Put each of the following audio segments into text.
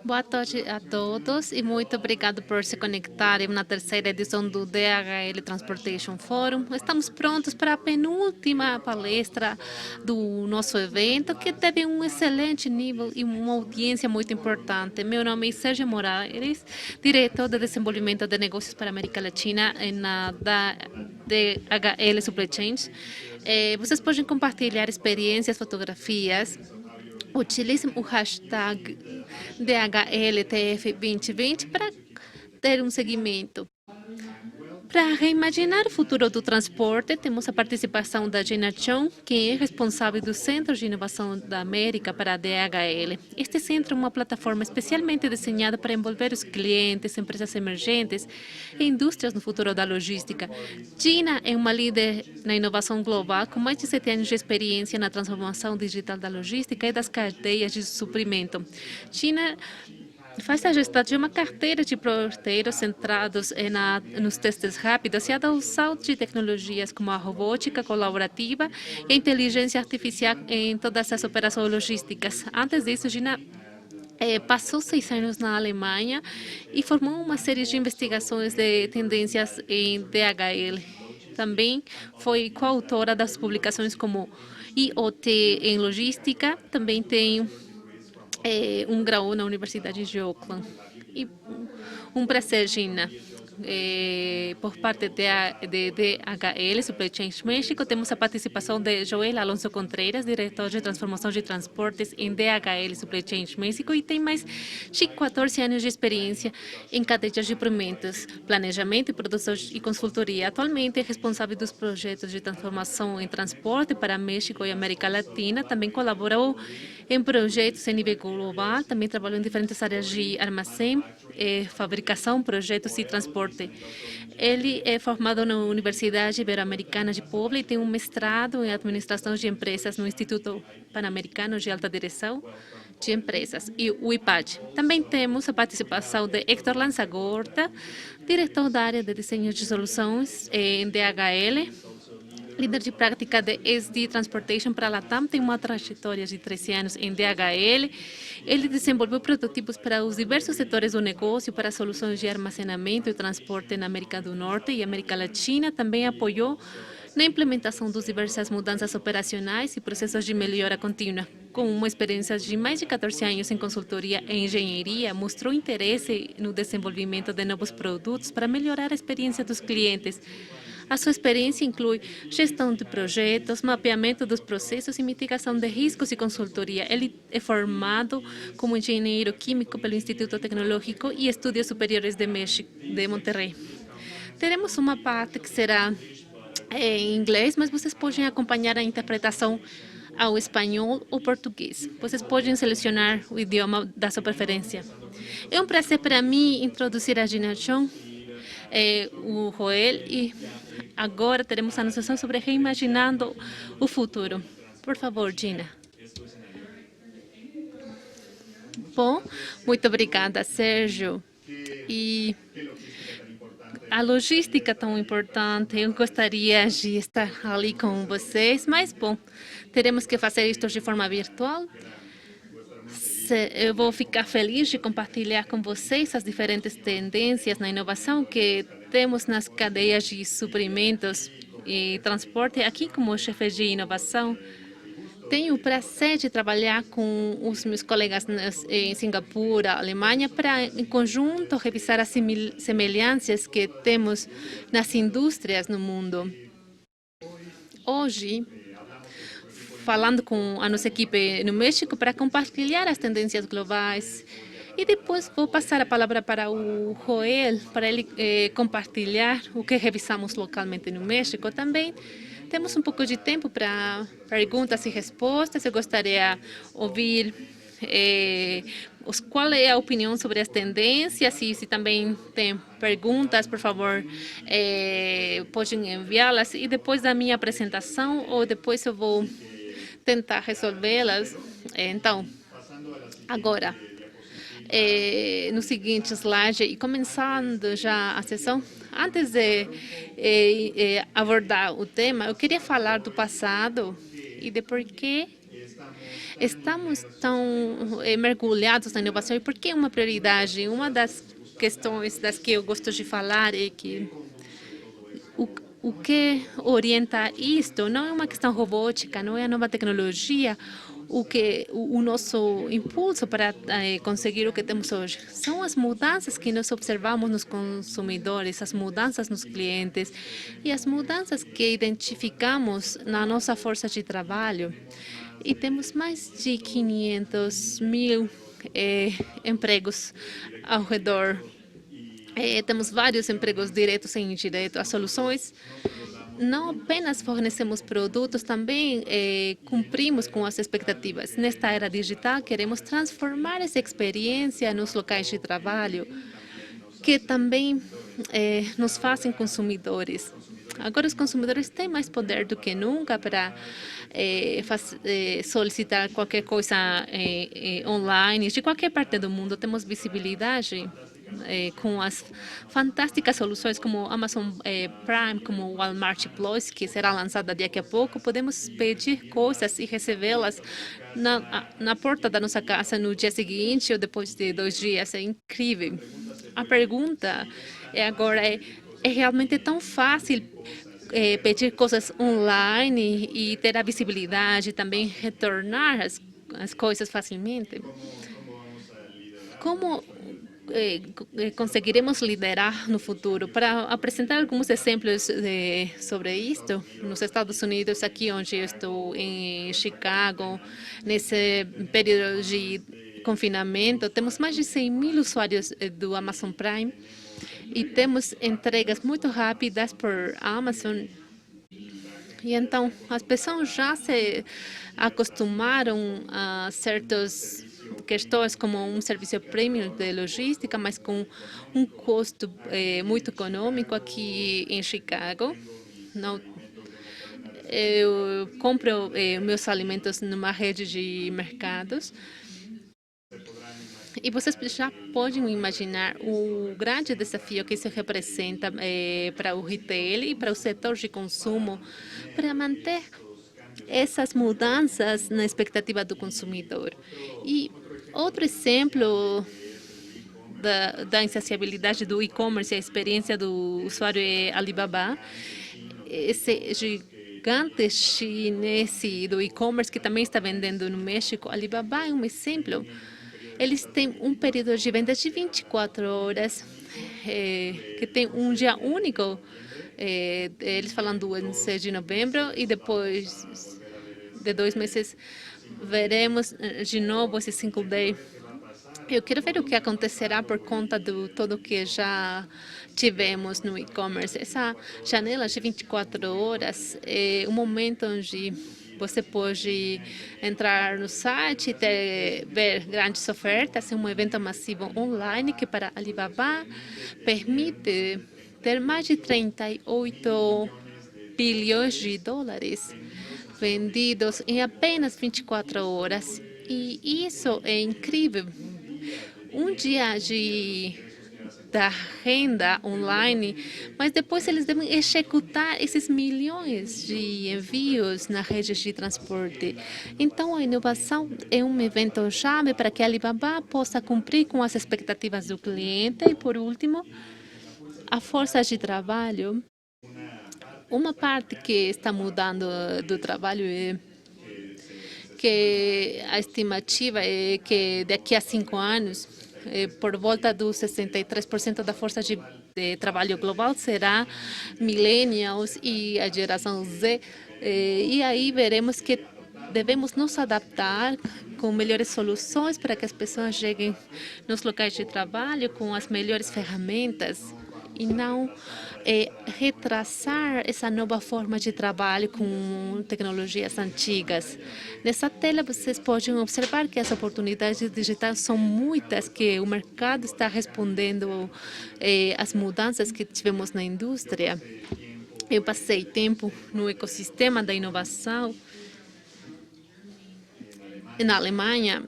Boa tarde a todos e muito obrigado por se conectarem na terceira edição do DHL Transportation Forum. Estamos prontos para a penúltima palestra do nosso evento, que teve um excelente nível e uma audiência muito importante. Meu nome é Sérgio Morales, diretor de desenvolvimento de negócios para a América Latina da DHL Supply Chains. Vocês podem compartilhar experiências, fotografias. Utilizem o hashtag DHLTF2020 para ter um seguimento. Para reimaginar o futuro do transporte, temos a participação da Gina Chong, que é responsável do Centro de Inovação da América para a DHL. Este centro é uma plataforma especialmente desenhada para envolver os clientes, empresas emergentes e indústrias no futuro da logística. Gina é uma líder na inovação global, com mais de 7 anos de experiência na transformação digital da logística e das cadeias de suprimento. Gina faz a gestão de uma carteira de projeteiros centrados nos testes rápidos e a adoção de tecnologias como a robótica colaborativa e a inteligência artificial em todas as operações logísticas. Antes disso, Gina passou 6 anos na Alemanha e formou uma série de investigações de tendências em DHL. Também foi coautora das publicações como IoT em Logística, também tem um grau na Universidade de Auckland. E um prazer, Gina. Por parte de DHL Supply Chain México, temos a participação de Joel Alonso Contreras, diretor de transformação de transportes em DHL Supply Chain México, e tem mais de 14 anos de experiência em cadeias de suprimentos, planejamento e produção e consultoria. Atualmente é responsável dos projetos de transformação em transporte para México e América Latina. Também colaborou em projetos em nível global, também trabalhou em diferentes áreas de armazém, fabricação, projetos e transporte. Ele é formado na Universidade Ibero-Americana de Puebla e tem um mestrado em administração de empresas no Instituto Pan-Americano de Alta Direção de Empresas, e o IPAD. Também temos a participação de Héctor Lanzagorta, diretor da área de desenho de soluções em DHL, líder de prática de SD Transportation para a Latam, tem uma trajetória de 13 anos em DHL. Ele desenvolveu prototipos para os diversos setores do negócio, para soluções de armazenamento e transporte na América do Norte e América Latina. Também apoiou na implementação das diversas mudanças operacionais e processos de melhora contínua. Com uma experiência de mais de 14 anos em consultoria e engenharia, mostrou interesse no desenvolvimento de novos produtos para melhorar a experiência dos clientes. A sua experiência inclui gestão de projetos, mapeamento dos processos e mitigação de riscos e consultoria. Ele é formado como engenheiro químico pelo Instituto Tecnológico e Estudos Superiores de México, de Monterrey. Teremos uma parte que será em inglês, mas vocês podem acompanhar a interpretação ao espanhol ou português. Vocês podem selecionar o idioma da sua preferência. É um prazer para mim introduzir a Gina Chong, o Joel, e agora teremos a sessão sobre reimaginando o futuro. Por favor, Gina. Bom, muito obrigada, Sérgio. E a logística tão importante, eu gostaria de estar ali com vocês, mas, bom, teremos que fazer isto de forma virtual. Eu vou ficar feliz de compartilhar com vocês as diferentes tendências na inovação que temos nas cadeias de suprimentos e transporte. Aqui, como chefe de inovação, tenho o prazer de trabalhar com os meus colegas em Singapura, Alemanha, para, em conjunto, revisar as semelhanças que temos nas indústrias no mundo. Hoje, falando com a nossa equipe no México para compartilhar as tendências globais. E depois vou passar a palavra para o Joel, para ele compartilhar o que revisamos localmente no México. Também temos um pouco de tempo para perguntas e respostas. Eu gostaria de ouvir qual é a opinião sobre as tendências, e se também tem perguntas, por favor, podem enviá-las. E depois da minha apresentação, ou depois eu vou tentar resolvê-las. Então, agora, no seguinte slide, e começando já a sessão, antes de abordar o tema, eu queria falar do passado e de por que Estamos tão mergulhados na inovação e por que é uma prioridade? Uma das questões das que eu gosto de falar é que o, o que orienta isto não é uma questão robótica, não é a nova tecnologia, o nosso impulso para conseguir o que temos hoje. São as mudanças que nós observamos nos consumidores, as mudanças nos clientes e as mudanças que identificamos na nossa força de trabalho. E temos mais de 500 mil empregos ao redor. Temos vários empregos diretos e indiretos. As soluções não apenas fornecemos produtos, também cumprimos com as expectativas. Nesta era digital, queremos transformar essa experiência nos locais de trabalho, que também nos fazem consumidores. Agora, os consumidores têm mais poder do que nunca para solicitar qualquer coisa online, de qualquer parte do mundo. Temos visibilidade com as fantásticas soluções como Amazon Prime, como o Walmart Plus, que será lançada daqui a pouco. Podemos pedir coisas e recebê-las na porta da nossa casa no dia seguinte ou depois de 2 dias. É incrível. A pergunta agora é realmente tão fácil pedir coisas online e ter a visibilidade, também retornar as coisas facilmente? Como conseguiremos liderar no futuro? Para apresentar alguns exemplos sobre isto, nos Estados Unidos, aqui onde eu estou, em Chicago, nesse período de confinamento, temos mais de 100 mil usuários do Amazon Prime e temos entregas muito rápidas por Amazon. E então, as pessoas já se acostumaram a certas questões como um serviço premium de logística, mas com um custo muito econômico aqui em Chicago. Não, eu compro meus alimentos numa rede de mercados. E vocês já podem imaginar o grande desafio que isso representa para o retail e para o setor de consumo, para manter essas mudanças na expectativa do consumidor. E outro exemplo da insaciabilidade do e-commerce, a experiência do usuário é Alibaba, esse gigante chinês do e-commerce que também está vendendo no México. Alibaba é um exemplo. Eles têm um período de vendas de 24 horas, que tem um dia único. Eles falam do 11 de novembro e depois de 2 meses veremos de novo esse Single Day. Eu quero ver o que acontecerá por conta de tudo que já tivemos no e-commerce. Essa janela de 24 horas é um momento onde você pode entrar no site e ver grandes ofertas. É um evento massivo online que para Alibaba permite ter mais de 38 bilhões de dólares vendidos em apenas 24 horas. E isso é incrível. Um dia da renda online, mas depois eles devem executar esses milhões de envios nas redes de transporte. Então, a inovação é um evento chave para que a Alibaba possa cumprir com as expectativas do cliente. E, por último, a força de trabalho. Uma parte que está mudando do trabalho é que a estimativa é que daqui a 5 anos, por volta dos 63% da força de trabalho global será millennials e a geração Z. E aí veremos que devemos nos adaptar com melhores soluções para que as pessoas cheguem nos locais de trabalho com as melhores ferramentas e não retrasar essa nova forma de trabalho com tecnologias antigas. Nessa tela, vocês podem observar que as oportunidades digitais são muitas, que o mercado está respondendo às mudanças que tivemos na indústria. Eu passei tempo no ecossistema da inovação na Alemanha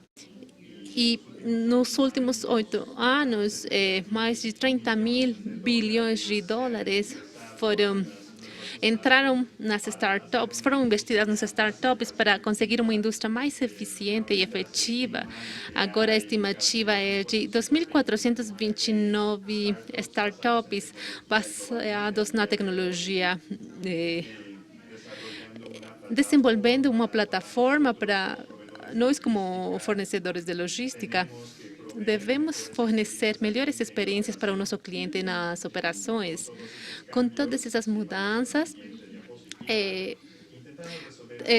e nos últimos 8 anos, mais de 30 mil bilhões de dólares foram entraram nas startups, foram investidas nas startups para conseguir uma indústria mais eficiente e efetiva. Agora a estimativa é de 2.429 startups baseados na tecnologia, desenvolvendo uma plataforma para nós, como fornecedores de logística, devemos fornecer melhores experiências para o nosso cliente nas operações. Com todas essas mudanças,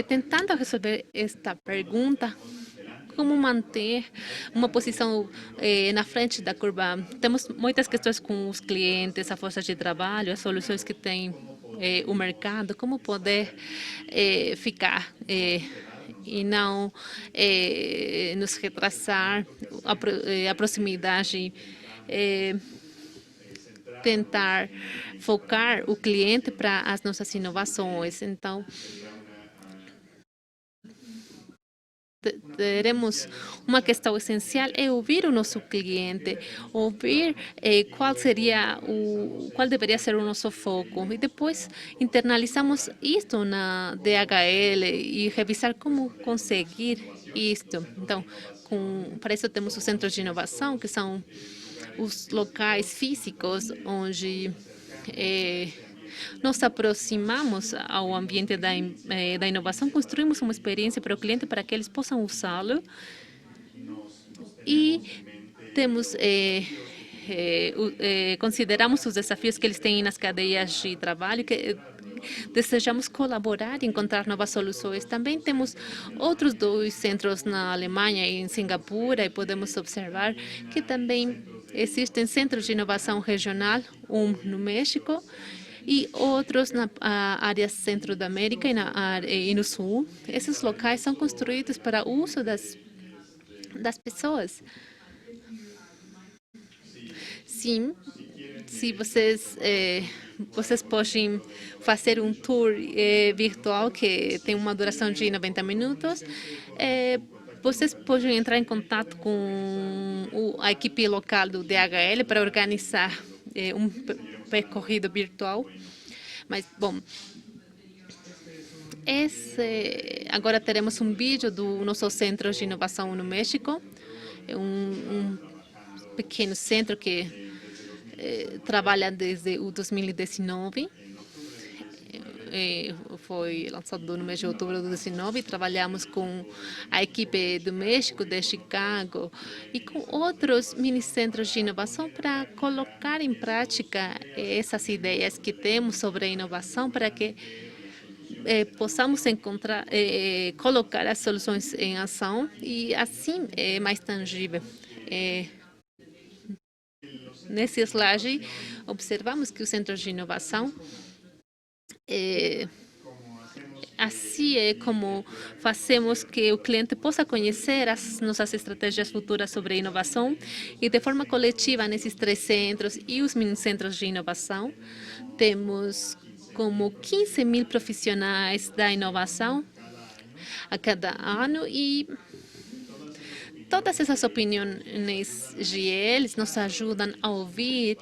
tentando resolver esta pergunta, como manter uma posição na frente da curva. Temos muitas questões com os clientes, a força de trabalho, as soluções que tem o mercado, como poder ficar e não nos retrasar, a proximidade, tentar focar o cliente para as nossas inovações. Então, teremos uma questão essencial é ouvir o nosso cliente, ouvir qual deveria ser o nosso foco, e depois internalizamos isto na DHL e revisar como conseguir isto. Então, para isso temos os centros de inovação, que são os locais físicos onde nos aproximamos ao ambiente da inovação, construímos uma experiência para o cliente para que eles possam usá-lo e temos consideramos os desafios que eles têm nas cadeias de trabalho, que desejamos colaborar e encontrar novas soluções. Também temos outros 2 centros na Alemanha e em Singapura, e podemos observar que também existem centros de inovação regional, um no México e outros na área centro da América e no sul. Esses locais são construídos para o uso das pessoas. Sim, se vocês podem fazer um tour virtual que tem uma duração de 90 minutos. Vocês podem entrar em contato com a equipe local do DHL para organizar um percorrido virtual. Mas, bom, agora teremos um vídeo do nosso centro de inovação no México. É um pequeno centro que trabalha desde o 2019. Foi lançado no mês de outubro de 2019. Trabalhamos com a equipe do México, de Chicago, e com outros mini-centros de inovação para colocar em prática essas ideias que temos sobre a inovação, para que possamos colocar as soluções em ação e assim é mais tangível. Nesse slide, observamos que os centros de inovação, assim é como fazemos que o cliente possa conhecer as nossas estratégias futuras sobre inovação, e de forma coletiva nesses 3 centros e os mini-centros de inovação, temos como 15.000 profissionais da inovação a cada ano, e todas essas opiniões de eles nos ajudam a ouvir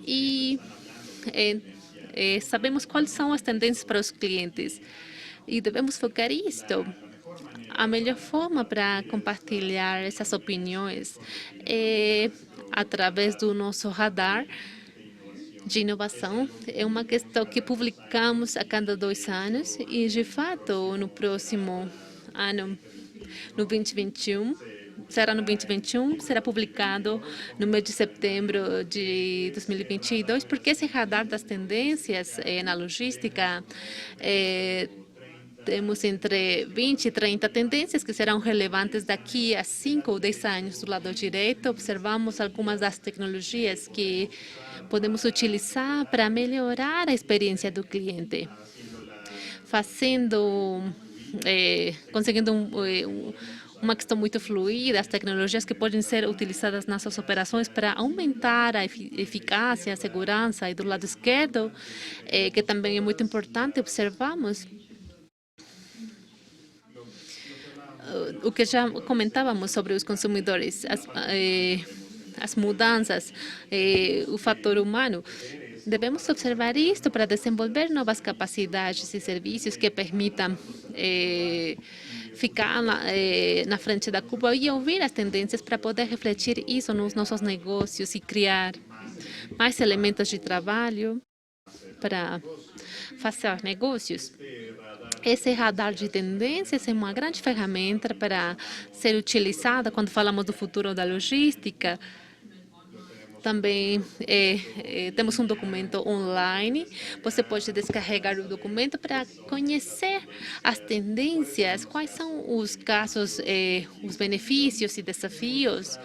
e sabemos quais são as tendências para os clientes e devemos focar isto. A melhor forma para compartilhar essas opiniões é através do nosso radar de inovação. É uma questão que publicamos a cada 2 anos e, de fato, no próximo ano, no 2021, será publicado no mês de setembro de 2022, porque esse radar das tendências na logística temos entre 20 e 30 tendências que serão relevantes daqui a 5 ou 10 anos. Do lado direito, observamos algumas das tecnologias que podemos utilizar para melhorar a experiência do cliente, conseguindo uma questão muito fluida, as tecnologias que podem ser utilizadas nas suas operações para aumentar a eficácia, a segurança. E do lado esquerdo, que também é muito importante, observamos o que já comentávamos sobre os consumidores, as mudanças, o fator humano. Devemos observar isto para desenvolver novas capacidades e serviços que permitam ficar na frente da curva e ouvir as tendências para poder refletir isso nos nossos negócios e criar mais elementos de trabalho para fazer negócios. Esse radar de tendências é uma grande ferramenta para ser utilizada quando falamos do futuro da logística. Também temos um documento online. Você pode descarregar o documento para conhecer as tendências, quais são os casos, os benefícios e desafios.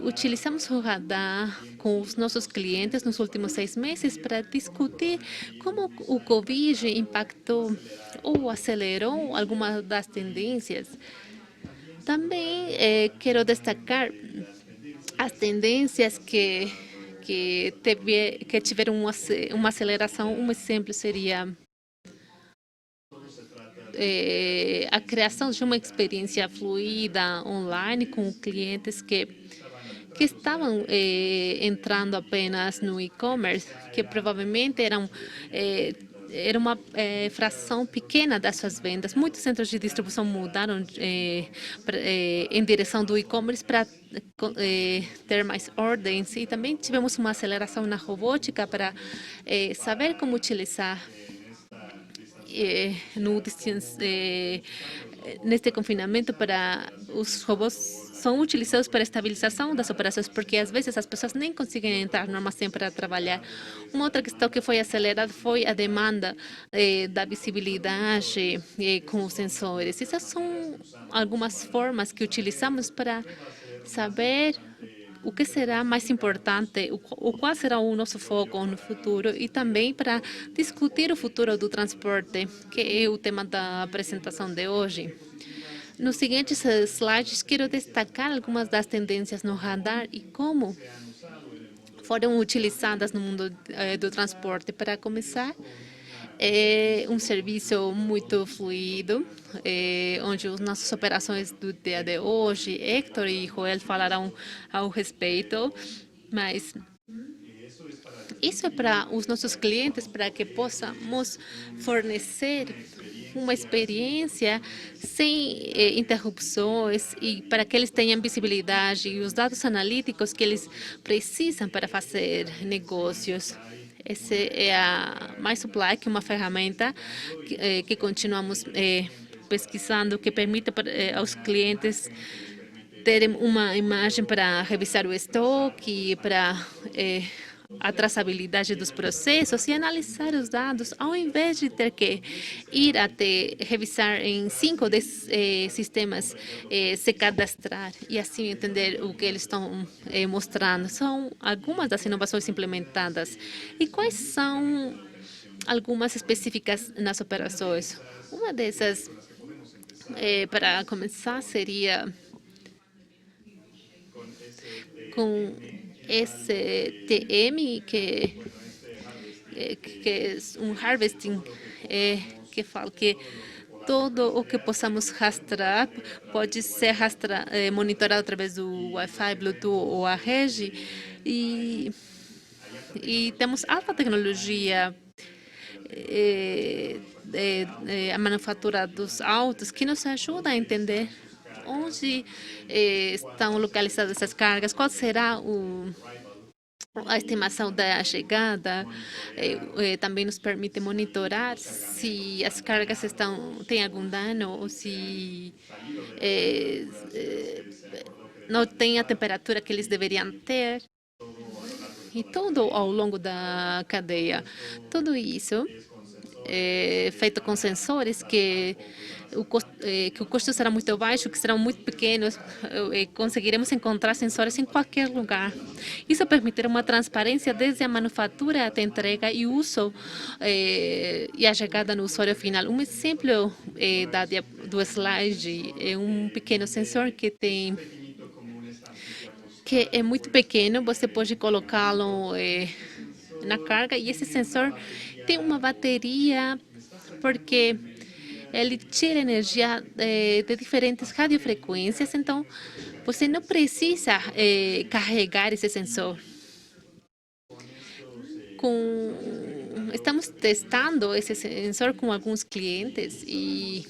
Utilizamos o radar com os nossos clientes nos últimos 6 meses para discutir como o Covid impactou ou acelerou algumas das tendências. Também quero destacar as tendências que tiveram uma aceleração. Um exemplo seria a criação de uma experiência fluida online com clientes que estavam entrando apenas no e-commerce, que provavelmente era uma fração pequena das suas vendas. Muitos centros de distribuição mudaram em direção do e-commerce para ter mais ordens, e também tivemos uma aceleração na robótica para saber como utilizar neste confinamento. Para os robôs são utilizados para a estabilização das operações, porque às vezes as pessoas nem conseguem entrar no armazém para trabalhar. Uma outra questão que foi acelerada foi a demanda da visibilidade com os sensores. Essas são algumas formas que utilizamos para saber o que será mais importante, qual será o nosso foco no futuro, e também para discutir o futuro do transporte, que é o tema da apresentação de hoje. Nos seguintes slides, quero destacar algumas das tendências no radar e como foram utilizadas no mundo do transporte. Para começar, é um serviço muito fluido, onde as nossas operações do dia de hoje, Héctor e Joel falarão ao respeito, mas isso é para os nossos clientes, para que possamos fornecer uma experiência sem interrupções e para que eles tenham visibilidade e os dados analíticos que eles precisam para fazer negócios. Essa é a MySupply, que é uma ferramenta que continuamos pesquisando, que permite aos clientes terem uma imagem para revisar o estoque, para a traçabilidade dos processos e analisar os dados, ao invés de ter que ir até revisar em 5 sistemas, se cadastrar e assim entender o que eles estão mostrando. São algumas das inovações implementadas. E quais são algumas específicas nas operações? Uma dessas, para começar, seria com STM, que é um harvesting, que fala que todo o que possamos rastrear pode ser monitorado através do Wi-Fi, Bluetooth ou a rede. E temos alta tecnologia, a manufatura dos autos, que nos ajuda a entender onde estão localizadas essas cargas, qual será a estimação da chegada. Também nos permite monitorar se as cargas têm algum dano ou se não tem a temperatura que eles deveriam ter. E tudo ao longo da cadeia. Tudo isso é feito com sensores que o custo será muito baixo, que serão muito pequenos, conseguiremos encontrar sensores em qualquer lugar. Isso permitirá uma transparência desde a manufatura até a entrega e uso e a chegada no usuário final. Um exemplo do slide é um pequeno sensor que é muito pequeno. Você pode colocá-lo na carga, e esse sensor tem uma bateria porque ele tira energia de diferentes radiofrequências, então você não precisa carregar esse sensor. Estamos testando esse sensor com alguns clientes e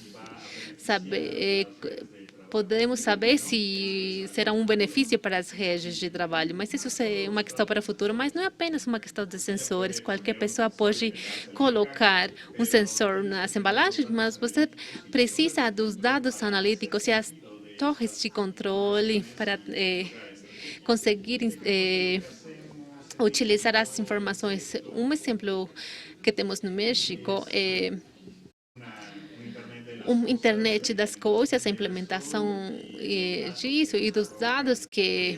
podemos saber se será um benefício para as redes de trabalho, mas isso é uma questão para o futuro, mas não é apenas uma questão de sensores, qualquer pessoa pode colocar um sensor nas embalagens, mas você precisa dos dados analíticos e as torres de controle para conseguir utilizar as informações. Um exemplo que temos no México é internet das coisas, a implementação disso e dos dados que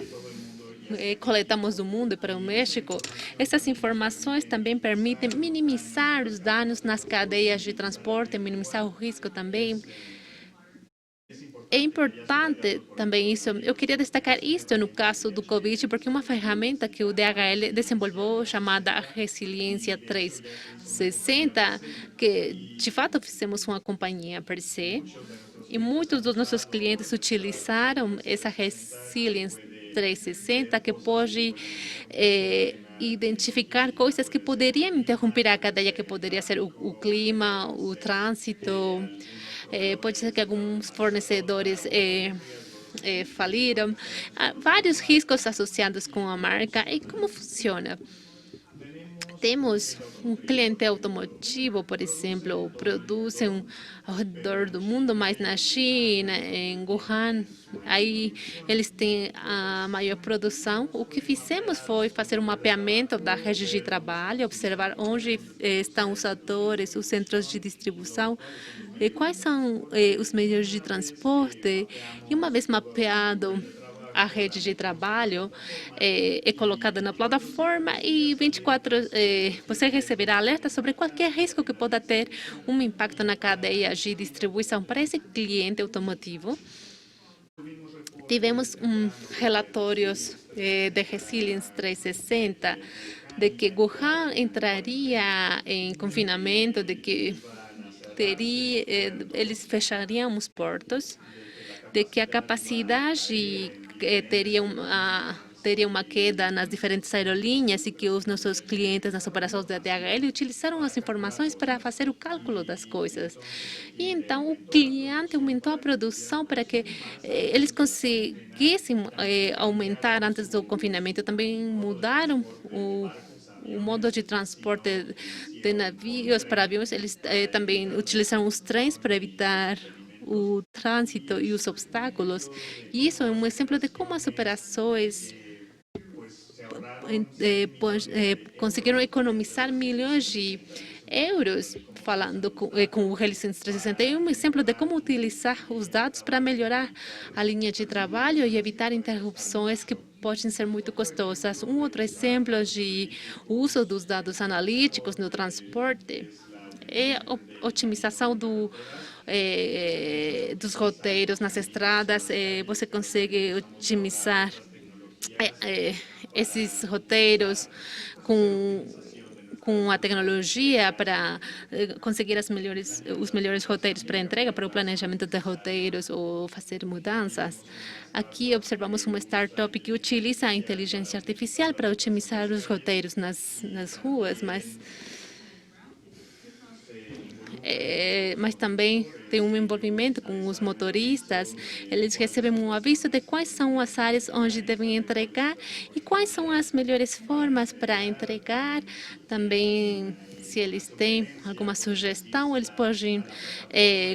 coletamos do mundo para o México. Essas informações também permitem minimizar os danos nas cadeias de transporte, minimizar o risco também. É importante também isso. Eu queria destacar isto no caso do Covid, porque uma ferramenta que o DHL desenvolveu chamada Resiliência 360, que de fato fizemos uma companhia per se, e muitos dos nossos clientes utilizaram essa Resiliência 360 que pode identificar coisas que poderiam interromper a cadeia, que poderia ser o clima, o trânsito. Pode ser que alguns fornecedores faliram. Há vários riscos associados com a marca. E como funciona? Temos um cliente automotivo, por exemplo, produzem ao redor do mundo, mas na China, em Wuhan, aí eles têm a maior produção. O que fizemos foi fazer um mapeamento da rede de trabalho, observar onde estão os atores, os centros de distribuição, quais são os meios de transporte, e uma vez mapeado a rede de trabalho é colocada na plataforma e 24 você receberá alerta sobre qualquer risco que possa ter um impacto na cadeia de distribuição para esse cliente automotivo. Tivemos relatórios de Resilience 360 de que Wuhan entraria em confinamento, de que eles fechariam os portos, de que a capacidade teria uma queda nas diferentes aerolíneas e que os nossos clientes nas operações da DHL utilizaram as informações para fazer o cálculo das coisas. E então o cliente aumentou a produção para que eles conseguissem aumentar antes do confinamento. Também mudaram o modo de transporte de navios para aviões. Eles também utilizaram os trens para evitar o trânsito e os obstáculos. E isso é um exemplo de como as operações conseguiram economizar milhões de euros falando com o Resilience 360. É um exemplo de como utilizar os dados para melhorar a linha de trabalho e evitar interrupções que podem ser muito custosas. Um outro exemplo de uso dos dados analíticos no transporte é a otimização dos roteiros nas estradas. Você consegue otimizar esses roteiros com a tecnologia para conseguir os melhores roteiros para entrega, para o planejamento de roteiros ou fazer mudanças. Aqui observamos uma startup que utiliza a inteligência artificial para otimizar os roteiros nas ruas, mas também tem um envolvimento com os motoristas. Eles recebem um aviso de quais são as áreas onde devem entregar e quais são as melhores formas para entregar. Também, se eles têm alguma sugestão, eles podem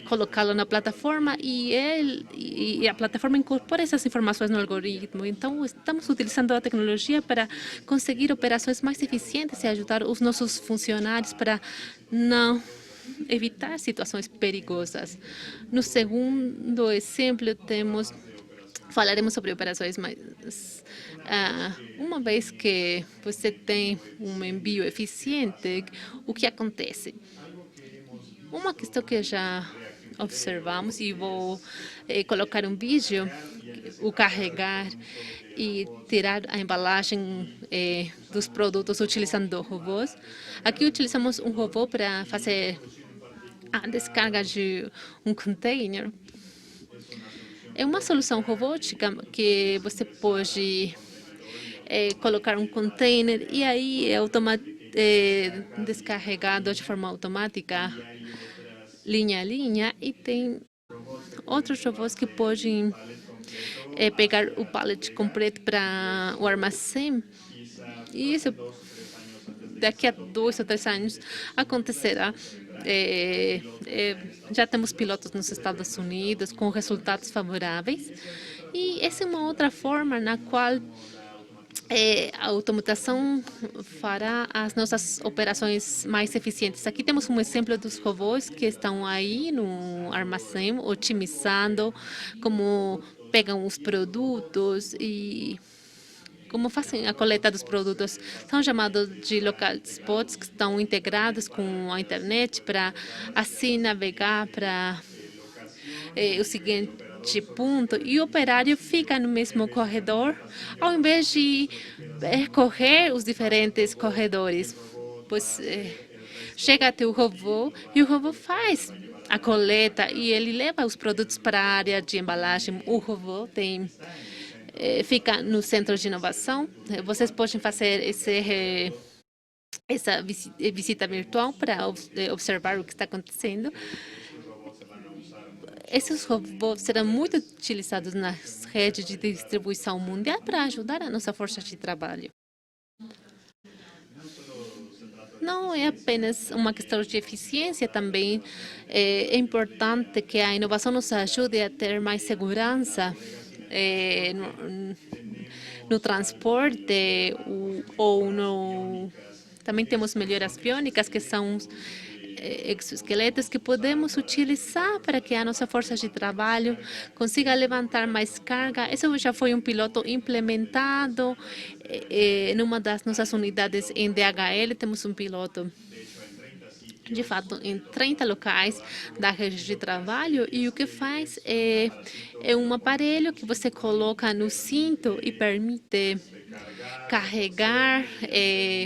colocá-lo na plataforma e a plataforma incorpora essas informações no algoritmo. Então, estamos utilizando a tecnologia para conseguir operações mais eficientes e ajudar os nossos funcionários para não evitar situações perigosas. No segundo exemplo, falaremos sobre operações mais... uma vez que você tem um envio eficiente, o que acontece? Uma questão que já observamos, e vou colocar um vídeo, o carregar e tirar a embalagem dos produtos utilizando robôs. Aqui utilizamos um robô para fazer a descarga de um container. É uma solução robótica que você pode colocar um container e aí descarregado de forma automática, linha a linha, e tem outros robôs que podem pegar o pallet completo para o armazém. E isso, daqui a 2 ou 3 anos, acontecerá. Já temos pilotos nos Estados Unidos com resultados favoráveis. E essa é uma outra forma na qual a automatização fará as nossas operações mais eficientes. Aqui temos um exemplo dos robôs que estão aí no armazém, otimizando como pegam os produtos e como fazem a coleta dos produtos. São chamados de local spots, que estão integrados com a internet para assim navegar para o seguinte ponto, e o operário fica no mesmo corredor, ao invés de percorrer os diferentes corredores. Pois chega até o robô e o robô faz a coleta e ele leva os produtos para a área de embalagem. O robô fica no centro de inovação. Vocês podem fazer essa visita virtual para observar o que está acontecendo. Esses robôs serão muito utilizados nas redes de distribuição mundial para ajudar a nossa força de trabalho. Não é apenas uma questão de eficiência, também é importante que a inovação nos ajude a ter mais segurança no transporte ou no... Também temos melhoras biônicas, que são exoesqueletos que podemos utilizar para que a nossa força de trabalho consiga levantar mais carga. Isso já foi um piloto implementado numa das nossas unidades em DHL. Temos um piloto, de fato, em 30 locais da rede de trabalho, e o que faz é um aparelho que você coloca no cinto e permite carregar,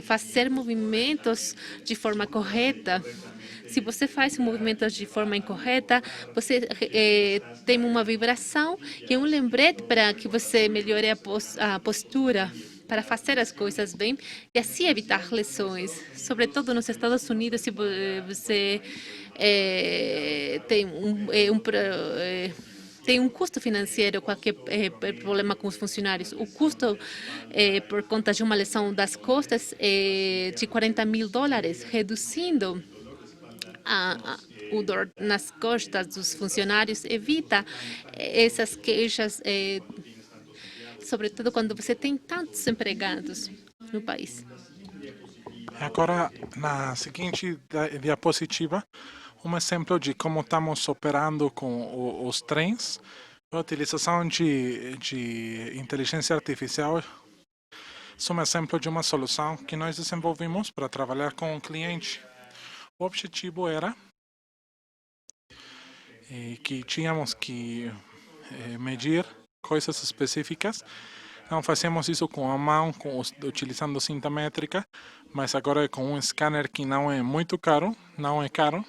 fazer movimentos de forma correta. Se você faz movimentos de forma incorreta, você tem uma vibração e um lembrete para que você melhore a postura, para fazer as coisas bem e assim evitar lesões. Sobretudo nos Estados Unidos, se você tem tem um custo financeiro, qualquer problema com os funcionários. O custo por conta de uma lesão das costas é de $40.000, reduzindo o dor nas costas dos funcionários, evita essas queixas, sobretudo quando você tem tantos empregados no país. Agora, na seguinte diapositiva, um exemplo de como estamos operando com os trens, a utilização de inteligência artificial. É um exemplo de uma solução que nós desenvolvimos para trabalhar com o cliente. O objetivo era que tínhamos que medir coisas específicas. Não fazemos isso com a mão, utilizando cinta métrica, mas agora é com um scanner que não é muito caro, não é caro.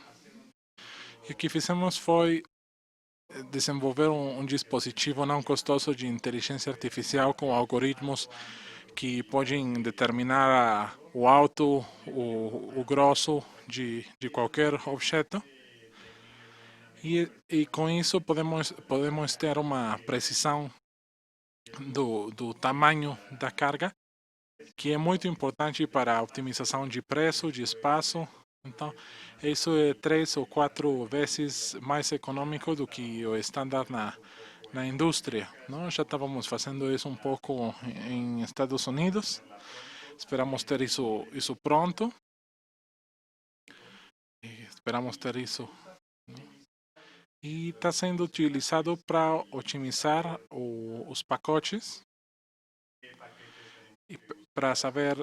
E o que fizemos foi desenvolver um dispositivo não custoso de inteligência artificial com algoritmos que podem determinar o alto, o grosso de qualquer objeto. E com isso podemos ter uma precisão do tamanho da carga, que é muito importante para a otimização de preço, de espaço. Então, isso é 3 ou 4 vezes mais econômico do que o estándar na indústria. Nós já estávamos fazendo isso um pouco em Estados Unidos. Esperamos ter isso pronto. Esperamos ter isso. E está sendo utilizado para otimizar os pacotes e para saber,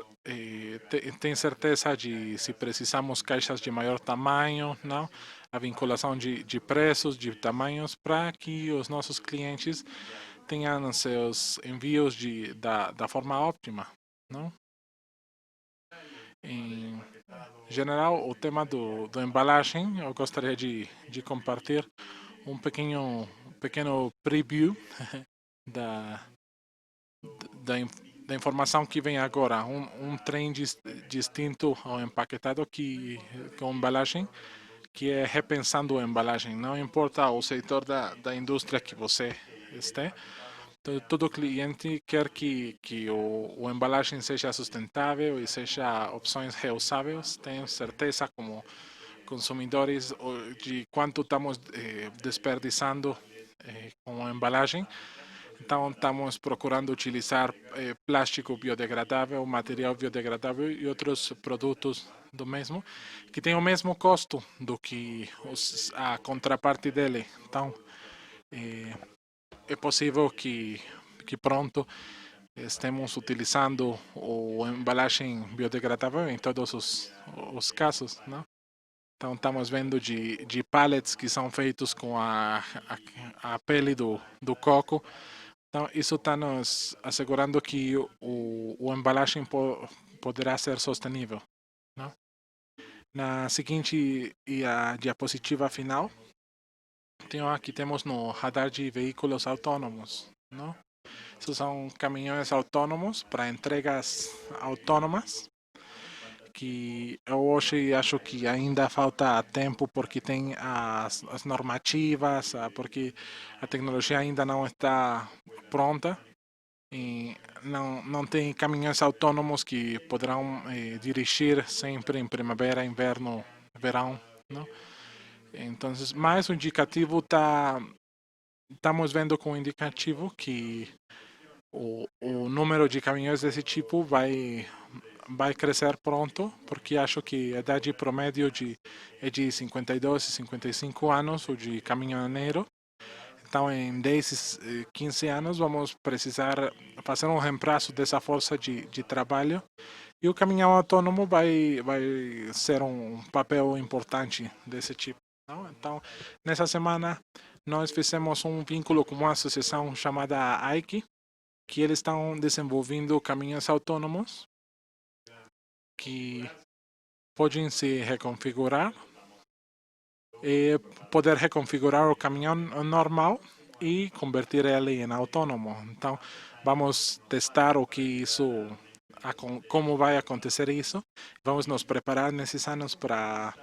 tem certeza de se precisamos caixas de maior tamanho, não? A vinculação de preços, de tamanhos, para que os nossos clientes tenham seus envios da forma óptima, não? Em geral, o tema do embalagem, eu gostaria de compartilhar um pequeno preview da da informação que vem agora, um trem distinto ao empaquetado com embalagem, que é repensando a embalagem. Não importa o setor da indústria que você esteja, todo cliente quer que o embalagem seja sustentável e seja opções reusáveis. Tenho certeza como consumidores de quanto estamos desperdiçando com a embalagem. Então, estamos procurando utilizar plástico biodegradável, material biodegradável e outros produtos do mesmo, que tem o mesmo custo do que a contraparte dele. Então, é possível que pronto estemos utilizando o embalagem biodegradável em todos os casos, não? Então, estamos vendo de pallets que são feitos com a pele do coco. Então, isso está nos assegurando que o embalagem poderá ser sustentável, não? Na seguinte e a diapositiva final, aqui temos no radar de veículos autônomos, não? Esses são caminhões autônomos para entregas autônomas, que eu hoje acho que ainda falta tempo porque tem as normativas, porque a tecnologia ainda não está pronta e não tem caminhões autônomos que poderão dirigir sempre em primavera, inverno, verão, não? Então, mais um indicativo estamos vendo com um indicativo que o número de caminhões desse tipo vai crescer pronto, porque acho que a idade promédio é de 52 e 55 anos, o de caminhoneiro. Então, em 10, 15 anos, vamos precisar fazer um reemplaço dessa força de trabalho. E o caminhão autônomo vai ser um papel importante desse tipo, não? Então, nessa semana, nós fizemos um vínculo com uma associação chamada AIKI, que eles estão desenvolvendo caminhões autônomos que podem se reconfigurar e poder reconfigurar o caminhão normal e convertir ele em autônomo. Então, vamos testar como vai acontecer isso. Vamos nos preparar nesses anos para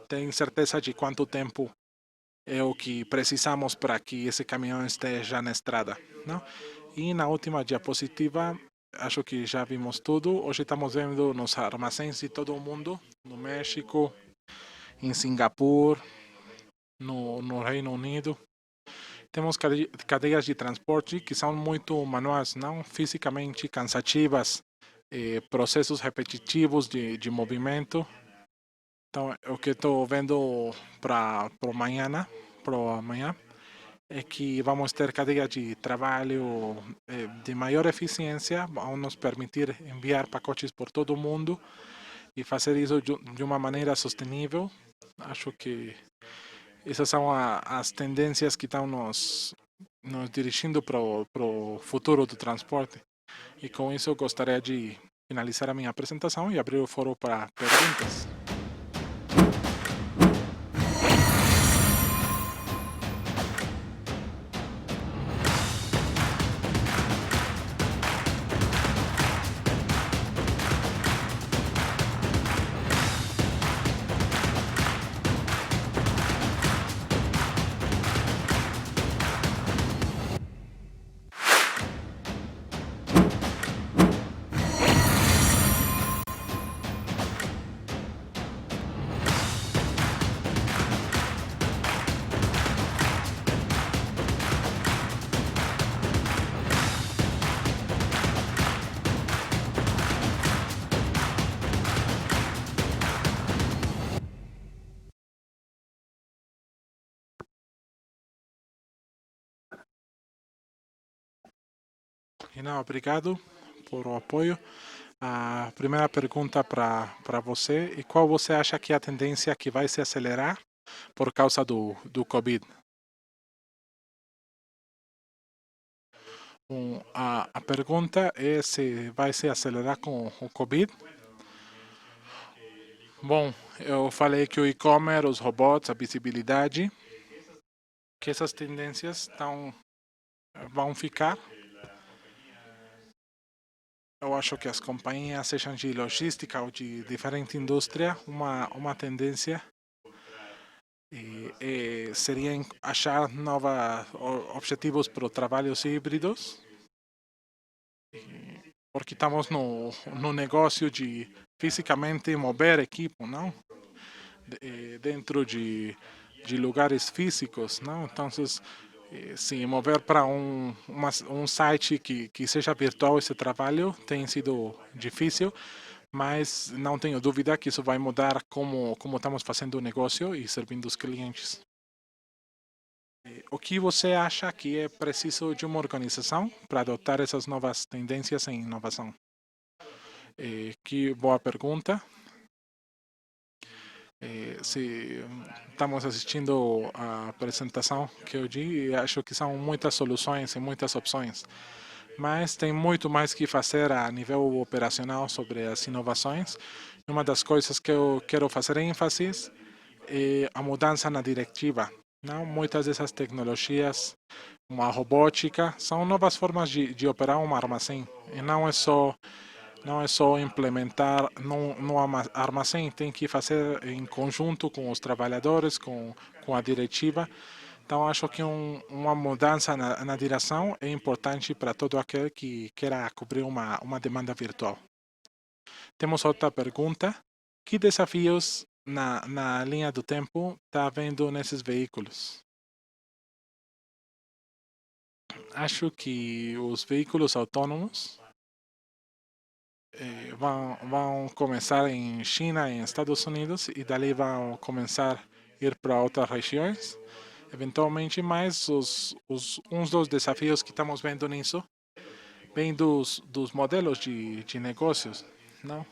ter certeza de quanto tempo é o que precisamos para que esse caminhão esteja na estrada, não? E na última diapositiva, acho que já vimos tudo. Hoje estamos vendo nos armazéns de todo o mundo, no México, em Singapura, no Reino Unido. Temos cadeias de transporte que são muito manuais, não fisicamente cansativas, processos repetitivos de movimento. Então, o que estou vendo para amanhã é que vamos ter cadeias de trabalho de maior eficiência, vão nos permitir enviar pacotes por todo o mundo e fazer isso de uma maneira sustentável. Acho que essas são as tendências que estão nos dirigindo para o futuro do transporte. E com isso eu gostaria de finalizar a minha apresentação e abrir o foro para perguntas. E não, obrigado por o apoio. A primeira pergunta para você é qual você acha que é a tendência que vai se acelerar por causa do Covid? A pergunta é se vai se acelerar com o Covid. Bom, eu falei que o e-commerce, os robots, a visibilidade, que essas tendências vão ficar. eu acho que as companhias, sejam de logística ou de diferente indústria, uma tendência seria achar novos objetivos para trabalhos híbridos, porque estamos no negócio de fisicamente mover equipo, não? Dentro de lugares físicos, não? Então, se mover para um site que seja virtual esse trabalho tem sido difícil, mas não tenho dúvida que isso vai mudar como estamos fazendo o negócio e servindo os clientes. O que você acha que é preciso de uma organização para adotar essas novas tendências em inovação? Que boa pergunta. Se estamos assistindo a apresentação que eu di, acho que são muitas soluções e muitas opções, mas tem muito mais que fazer a nível operacional sobre as inovações. Uma das coisas que eu quero fazer ênfase é a mudança na diretiva. Não? Muitas dessas tecnologias, como a robótica, são novas formas de operar um armazém. E não é só implementar no armazém, tem que fazer em conjunto com os trabalhadores, com a diretiva. Então, acho que uma mudança na direção é importante para todo aquele que queira cobrir uma demanda virtual. Temos outra pergunta. Que desafios na linha do tempo está havendo nesses veículos? Acho que os veículos autônomos vão começar em China e em Estados Unidos e dali vão começar a ir para outras regiões, eventualmente, mas uns dos desafios que estamos vendo nisso vem dos modelos de negócios, não?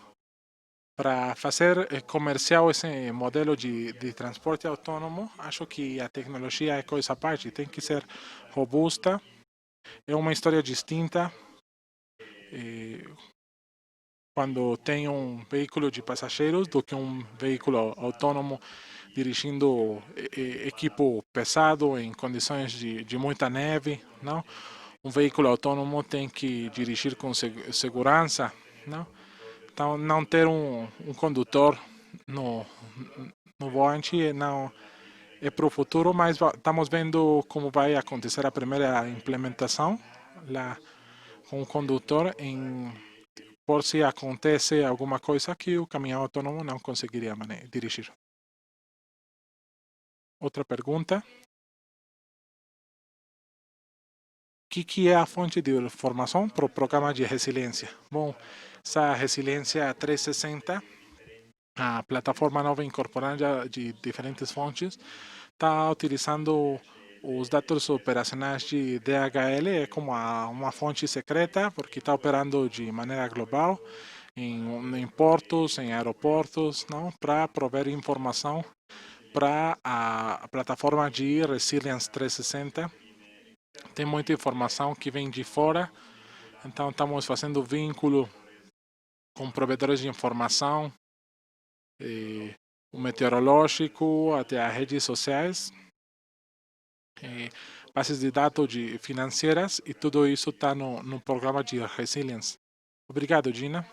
Para fazer comercial esse modelo de transporte autônomo, acho que a tecnologia é coisa à parte, tem que ser robusta, é uma história distinta. Quando tem um veículo de passageiros do que um veículo autônomo dirigindo equipo pesado em condições de muita neve, não? Um veículo autônomo tem que dirigir com segurança, não? Então, não ter um condutor no, no volante não é para o futuro, mas estamos vendo como vai acontecer a primeira implementação lá com o condutor por se acontece alguma coisa que o caminhão autônomo não conseguiria dirigir. Outra pergunta. O que é a fonte de informação para o programa de resiliência? Bom, essa resiliência 360, a plataforma nova incorporada de diferentes fontes, está utilizando os dados operacionais de DHL como uma fonte secreta, porque está operando de maneira global em portos, em aeroportos, não, para prover informação para a plataforma de Resilience 360. Tem muita informação que vem de fora, então estamos fazendo vínculo com provedores de informação, o meteorológico, até as redes sociais, bases de dados financeiras, e tudo isso está no programa de Resilience. Obrigado, Gina.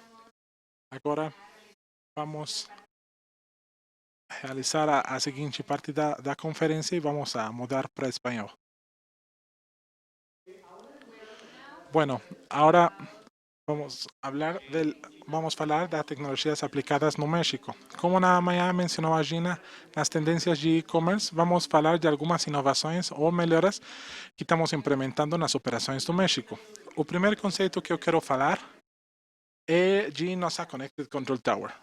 Agora vamos realizar a seguinte parte da conferência e vamos a mudar para espanhol. Bueno, ahora vamos falar das tecnologias aplicadas no México. Como na manhã mencionou a Gina, nas tendências de e-commerce, vamos falar de algumas inovações ou melhoras que estamos implementando nas operações do México. O primeiro conceito que eu quero falar é de nossa Connected Control Tower.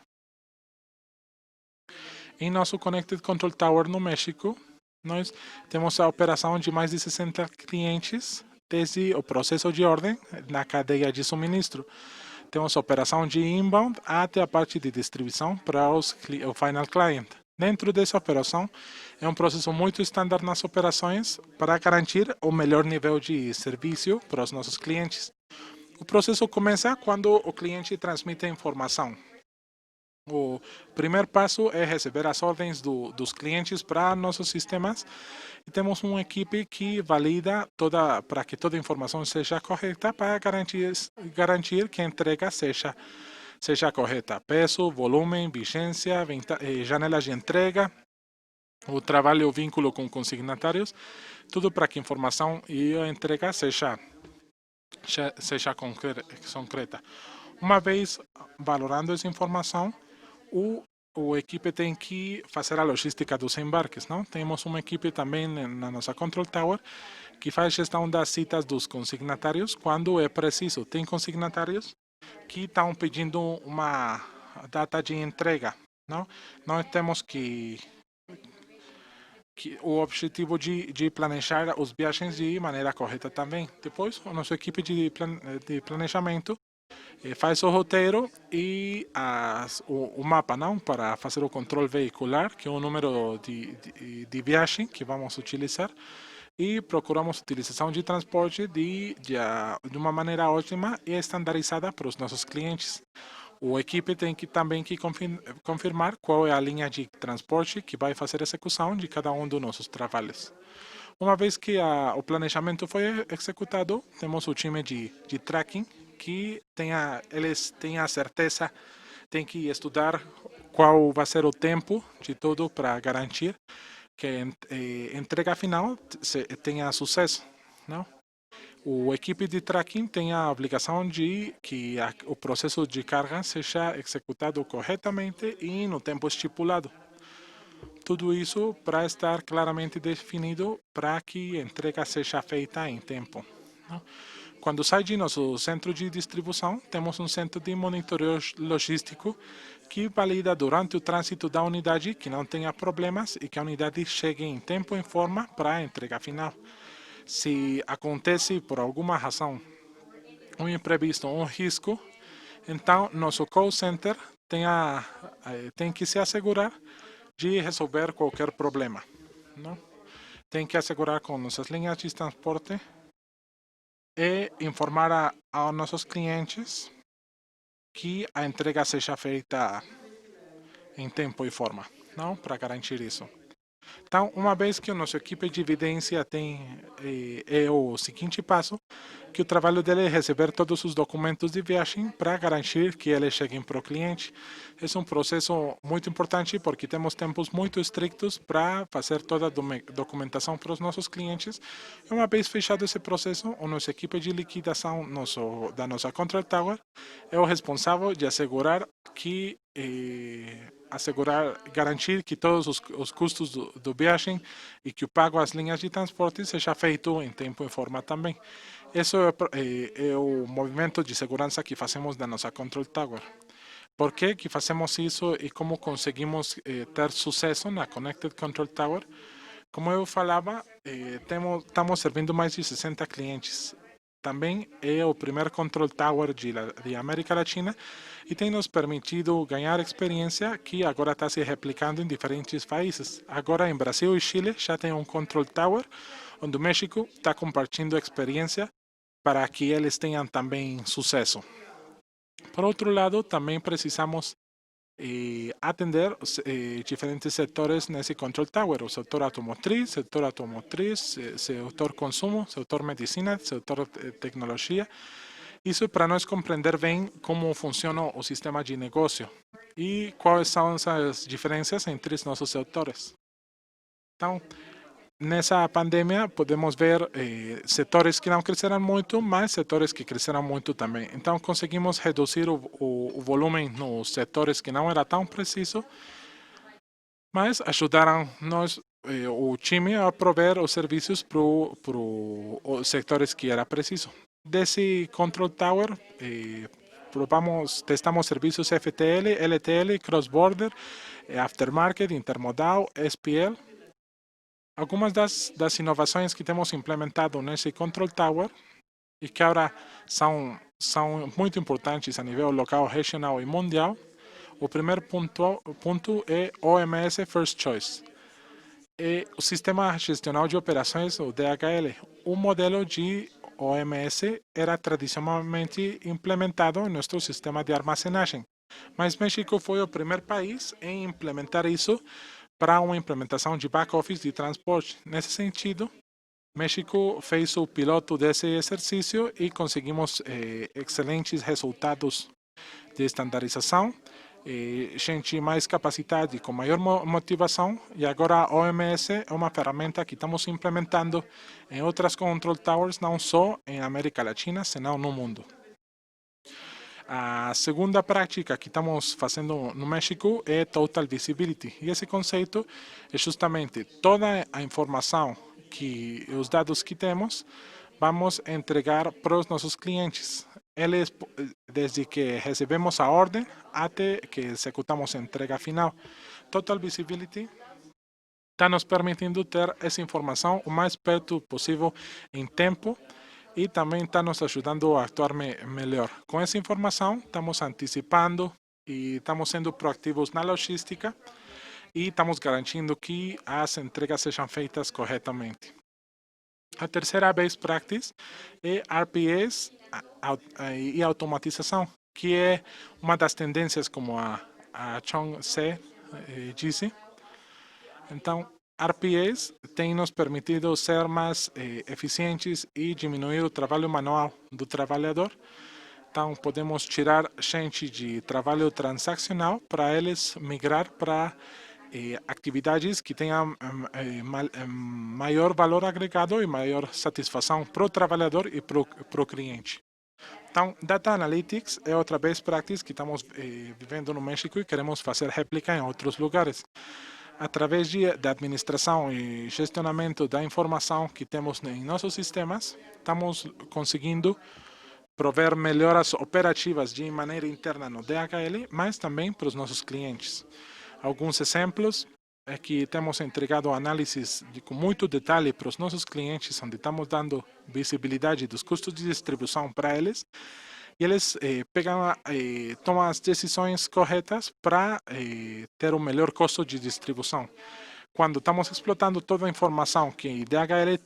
Em nosso Connected Control Tower no México, nós temos a operação de mais de 60 clientes, desde o processo de ordem na cadeia de suministro. Temos a operação de inbound até a parte de distribuição para o final client. Dentro dessa operação, é um processo muito estándar nas operações para garantir o melhor nível de serviço para os nossos clientes. O processo começa quando o cliente transmite a informação. O primeiro passo é receber as ordens dos clientes para nossos sistemas e temos uma equipe que valida para que toda a informação seja correta para garantir que a entrega seja correta. Peso, volume, vigência, janelas de entrega, o trabalho e o vínculo com consignatários, tudo para que a informação e a entrega seja concreta. Uma vez valorando essa informação, o equipe tem que fazer a logística dos embarques, não? Temos uma equipe também na nossa Control Tower que faz gestão das citas dos consignatários quando é preciso. Tem consignatários que estão pedindo uma data de entrega, não? Nós temos que o objetivo de planejar as viagens de maneira correta também. Depois, a nossa equipe de planejamento faz o roteiro e o mapa, não, para fazer o controle veicular, que é o número de viagem que vamos utilizar, e procuramos utilização de transporte de uma maneira ótima e estandarizada para os nossos clientes. O equipe tem que também confirmar qual é a linha de transporte que vai fazer a execução de cada um dos nossos trabalhos. Uma vez que o planejamento foi executado, temos o time de tracking que eles têm a certeza, tem que estudar qual vai ser o tempo de tudo para garantir que a entrega final tenha sucesso, não? O equipe de tracking tem a obrigação de que o processo de carga seja executado corretamente e no tempo estipulado. Tudo isso para estar claramente definido para que a entrega seja feita em tempo, não? Quando sai de nosso centro de distribuição, temos um centro de monitoreio logístico que valida durante o trânsito da unidade que não tenha problemas e que a unidade chegue em tempo e forma para a entrega final. Se acontece por alguma razão um imprevisto, um risco, então nosso call center tem que se assegurar de resolver qualquer problema, não? Tem que assegurar com nossas linhas de transporte e informar a nossos clientes que a entrega seja feita em tempo e forma, não? Para garantir isso. Então, uma vez que a nossa equipe de evidência é o seguinte passo, que o trabalho dele é receber todos os documentos de viagem para garantir que eles cheguem para o cliente. É um processo muito importante porque temos tempos muito estrictos para fazer toda a documentação para os nossos clientes. E uma vez fechado esse processo, a nossa equipe de liquidação da nossa Control Tower é o responsável de assegurar garantir que todos os custos do viagem e que o pago às linhas de transporte seja feito em tempo e forma também. Esse é o movimento de segurança que fazemos da nossa Control Tower. Por que fazemos isso e como conseguimos ter sucesso na Connected Control Tower? Como eu falava, estamos servindo mais de 60 clientes. Também é o primeiro Control Tower de América Latina e tem nos permitido ganhar experiência que agora está se replicando em diferentes países. Agora em Brasil e Chile já tem um Control Tower, onde o México está compartilhando experiência para que eles tenham também sucesso. Por outro lado, também precisamos atender diferentes setores nesse Control Tower, o setor automotriz, setor consumo, setor medicina, setor tecnologia. Isso para nós compreender bem como funciona o sistema de negócio e quais são as diferenças entre os nossos setores. Então, nessa pandemia, podemos ver setores que não cresceram muito, mas setores que cresceram muito também. Então, conseguimos reduzir o volume nos setores que não era tão preciso, mas ajudaram o time a prover os serviços para os setores que era preciso. Desse Control Tower, testamos serviços FTL, LTL, Cross Border, Aftermarket, Intermodal, SPL. Algumas das inovações que temos implementado nesse Control Tower e que agora são muito importantes a nível local, regional e mundial. O primeiro ponto é OMS First Choice. O Sistema Gestional de Operações, o DHL, o modelo de OMS era tradicionalmente implementado em nosso sistema de armazenagem. Mas México foi o primeiro país em implementar isso para uma implementação de back-office de transporte. Nesse sentido, México fez o piloto desse exercício e conseguimos excelentes resultados de estandarização, gente mais capacitada e com maior motivação. E agora a OMS é uma ferramenta que estamos implementando em outras control towers, não só em América Latina, senão no mundo. A segunda prática que estamos fazendo no México é Total Visibility. E esse conceito é justamente toda a informação os dados que temos, vamos entregar para os nossos clientes. Eles, desde que recebemos a ordem até que executamos a entrega final. Total Visibility está nos permitindo ter essa informação o mais perto possível em tempo e também está nos ajudando a actuar melhor. Com essa informação, estamos antecipando e estamos sendo proativos na logística e estamos garantindo que as entregas sejam feitas corretamente. A terceira best practice é RPAs e automatização, que é uma das tendências, como a Chong Se disse. Então, RPAs têm nos permitido ser mais eficientes e diminuir o trabalho manual do trabalhador. Então, podemos tirar gente de trabalho transaccional para eles migrar para atividades que tenham maior valor agregado e maior satisfação para o trabalhador e para o cliente. Então, Data Analytics é outra best practice que estamos vivendo no México e queremos fazer réplica em outros lugares. Através da administração e gestionamento da informação que temos em nossos sistemas, estamos conseguindo prover melhoras operativas de maneira interna no DHL, mas também para os nossos clientes. Alguns exemplos é que temos entregado análises com muito detalhe para os nossos clientes, onde estamos dando visibilidade dos custos de distribuição para eles, e eles tomam as decisões corretas para ter o melhor custo de distribuição. Quando estamos explotando toda a informação que o DHL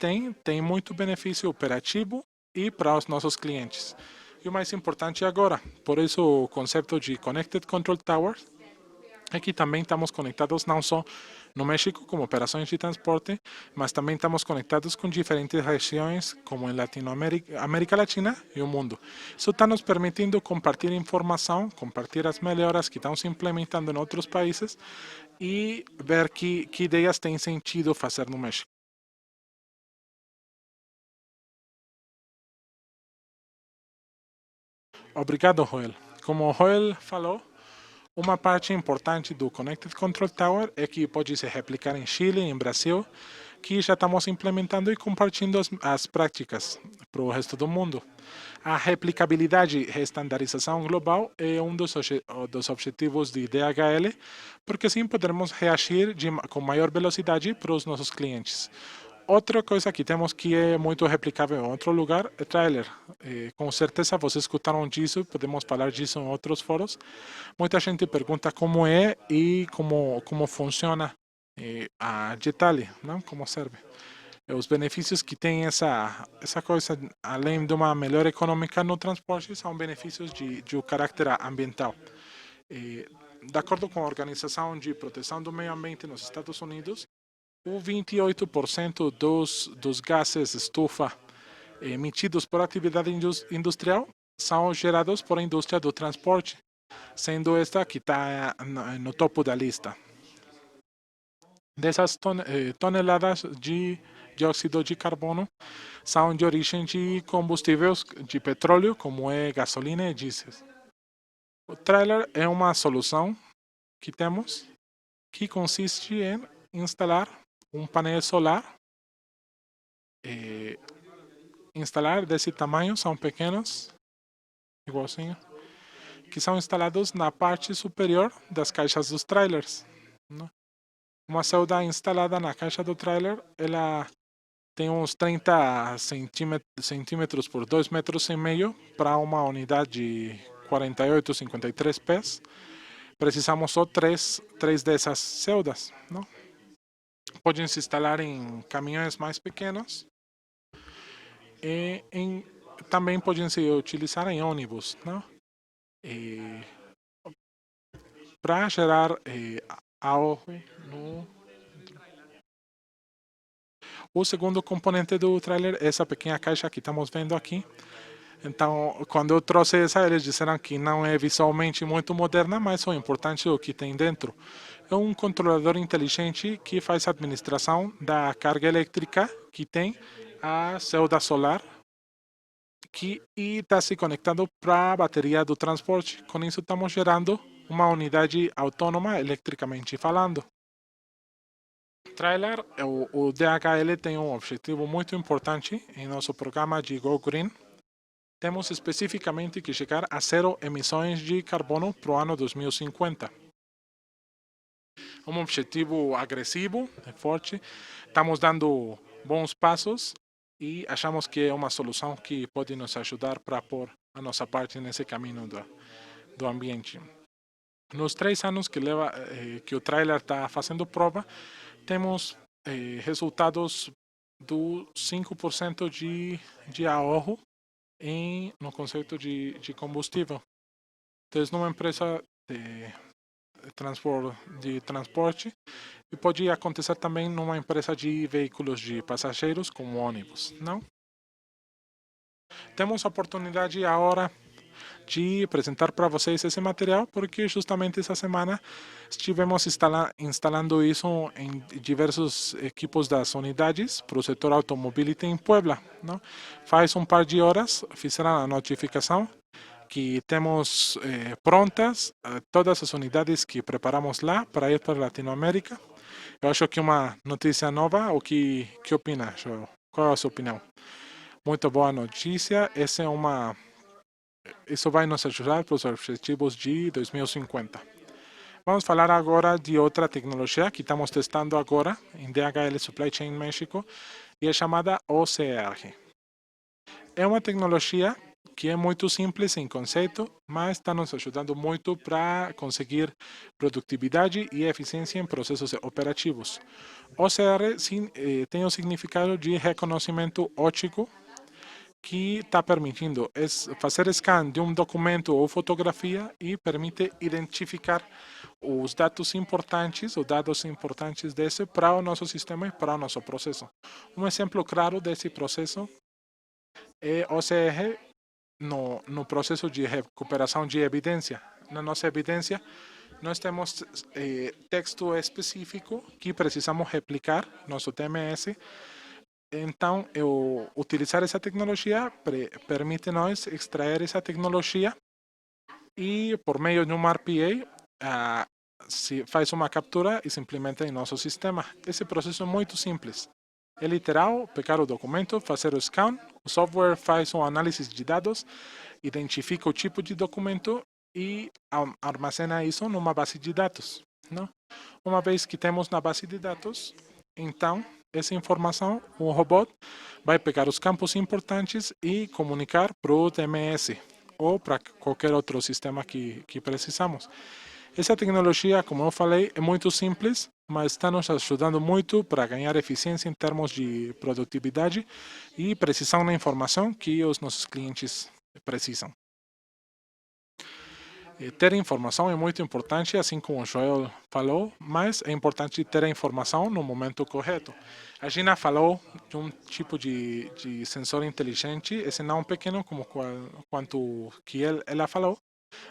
tem muito benefício operativo e para os nossos clientes. E o mais importante agora, por isso o conceito de Connected Control Tower, é que também estamos conectados não só no México como operações de transporte, mas também estamos conectados com diferentes regiões, como em Latinoamérica, América Latina e o mundo. Isso está nos permitindo compartilhar informação, compartilhar as melhoras que estamos implementando em outros países e ver que ideias têm sentido fazer no México. Obrigado, Joel. Como o Joel falou, uma parte importante do Connected Control Tower é que pode se replicar em Chile, em Brasil, que já estamos implementando e compartilhando as práticas para o resto do mundo. A replicabilidade e estandarização global é um dos objetivos de DHL, porque assim poderemos reagir com maior velocidade para os nossos clientes. Outra coisa que temos que é muito replicável em outro lugar é trailer. Com certeza vocês escutaram disso, podemos falar disso em outros fóruns. Muita gente pergunta como é e como funciona a Jetali, não? Como serve. Os benefícios que tem essa coisa, além de uma melhor econômica no transporte, são benefícios de caráter ambiental. De acordo com a Organização de Proteção do Meio Ambiente nos Estados Unidos, o 28% dos gases estufa emitidos por atividade industrial são gerados por a indústria do transporte, sendo esta que está no topo da lista. Dessas toneladas de dióxido de carbono são de origem de combustíveis de petróleo, como é gasolina e diesel. O trailer é uma solução que temos que consiste em instalar um painel solar. Instalar desse tamanho, são pequenos, igualzinho, que são instalados na parte superior das caixas dos trailers. Né? Uma celda instalada na caixa do trailer, ela tem uns 30 centímetros por 2,5 metros para uma unidade de 48, 53 pés. Precisamos só três dessas celdas. Não? Podem se instalar em caminhões mais pequenos e também podem se utilizar em ônibus. Não? para gerar ahorro no. O segundo componente do trailer é essa pequena caixa que estamos vendo aqui. Então, quando eu trouxe essa, eles disseram que não é visualmente muito moderna, mas o importante é o que tem dentro. É um controlador inteligente que faz a administração da carga elétrica que tem a célula solar e está se conectando para a bateria do transporte. Com isso, estamos gerando uma unidade autônoma eletricamente falando. Trailer, o DHL tem um objetivo muito importante em nosso programa de Go Green. Temos especificamente que chegar a zero emissões de carbono para o ano 2050. Um objetivo agressivo, forte. Estamos dando bons passos e achamos que é uma solução que pode nos ajudar para pôr a nossa parte nesse caminho do ambiente. Nos 3 anos que o trailer está fazendo prova, temos resultados do 5% de ahorro no conceito de combustível. Então, numa empresa de transporte e pode acontecer também numa empresa de veículos de passageiros como ônibus, não? Temos a oportunidade agora de apresentar para vocês esse material porque justamente essa semana estivemos instalando isso em diversos equipos das unidades para o setor automobility em Puebla, não? Faz um par de horas fizeram a notificação que temos prontas todas as unidades que preparamos lá para ir para Latinoamérica. Eu acho que é uma notícia nova. O que opina, Joel? Qual é a sua opinião? Muito boa notícia. Isso vai nos ajudar para os objetivos de 2050. Vamos falar agora de outra tecnologia que estamos testando agora em DHL Supply Chain México e é chamada OCR. É uma tecnologia que é muito simples em conceito, mas está nos ajudando muito para conseguir produtividade e eficiência em processos operativos. OCR tem o significado de reconhecimento óptico, que está permitindo fazer scan de um documento ou fotografia e permite identificar os dados importantes desse para o nosso sistema e para o nosso processo. Um exemplo claro desse processo é OCR no processo de recuperação de evidência. Na nossa evidência, nós temos texto específico que precisamos replicar, nosso TMS. Então, utilizar essa tecnologia permite-nos extrair essa tecnologia e, por meio de um RPA, se faz uma captura e se implementa em nosso sistema. Esse processo é muito simples. É literal, pegar o documento, fazer o scan, o software faz um análise de dados, identifica o tipo de documento e armazena isso numa base de dados, não? Uma vez que temos na base de dados, então essa informação, o robô vai pegar os campos importantes e comunicar para o TMS ou para qualquer outro sistema que precisamos. Essa tecnologia, como eu falei, é muito simples, mas está nos ajudando muito para ganhar eficiência em termos de produtividade e precisão na informação que os nossos clientes precisam. Ter informação é muito importante, assim como o Joel falou, mas é importante ter a informação no momento correto. A Gina falou de um tipo de sensor inteligente, esse não pequeno como quanto que ela falou,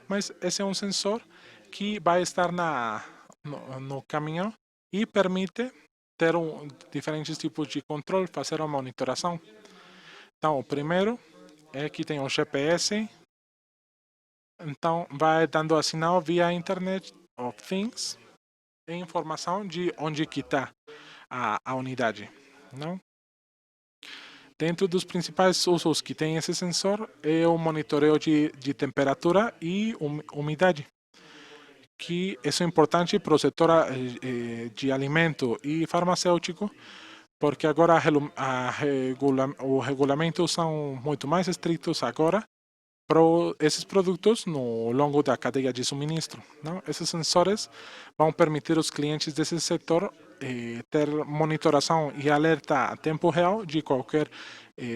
mas esse é um sensor que vai estar no caminhão e permite ter diferentes tipos de controle, fazer uma monitoração. Então, o primeiro é que tem o GPS. Então, vai dando sinal via Internet of Things e informação de onde que está a unidade, não? Dentro dos principais usos que tem esse sensor é o monitoreio de temperatura e umidade, que isso é importante para o setor de alimento e farmacêutico, porque agora os regulamentos são muito mais estritos agora para esses produtos no longo da cadeia de suministro, não? Esses sensores vão permitir aos clientes desse setor ter monitoração e alerta a tempo real de qualquer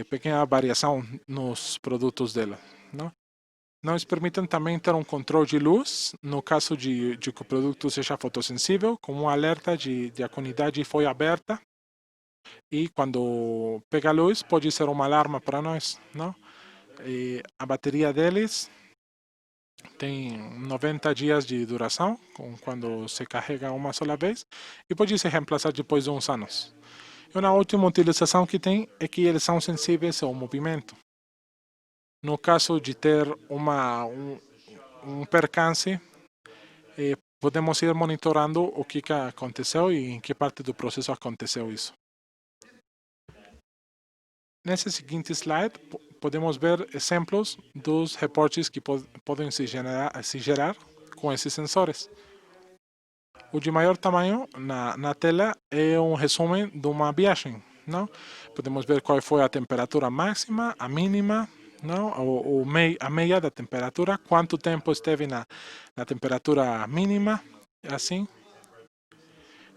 pequena variação nos produtos dela, não? nos permitem também ter um controle de luz, no caso de que o produto seja fotossensível, como um alerta de a unidade foi aberta. E quando pega a luz, pode ser uma alarma para nós, não? E a bateria deles tem 90 dias de duração, quando se carrega uma só vez, e pode ser reemplaçado depois de uns anos. E uma última utilização que tem é que eles são sensíveis ao movimento. No caso de ter um percance, podemos ir monitorando o que aconteceu e em que parte do processo aconteceu isso. Nesse seguinte slide, podemos ver exemplos dos reportes que podem se gerar com esses sensores. O de maior tamanho na tela é um resumo de uma viagem, não? Podemos ver qual foi a temperatura máxima, a mínima, não? A meia da temperatura, quanto tempo esteve na temperatura mínima, assim.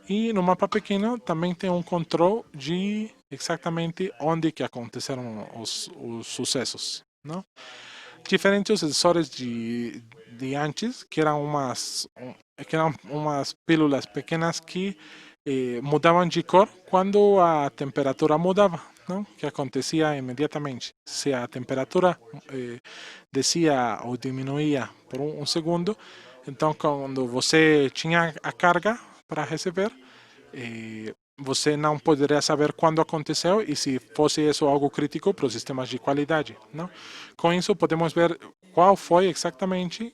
E no mapa pequeno também tem um controle de exatamente onde que aconteceram os sucessos, não? Diferente dos sensores de antes, que eram umas pílulas pequenas que mudavam de cor quando a temperatura mudava, não? Que acontecia imediatamente. Se a temperatura descia ou diminuía por um segundo, então quando você tinha a carga para receber, você não poderia saber quando aconteceu e se fosse isso algo crítico para os sistemas de qualidade, não? Com isso podemos ver qual foi exatamente,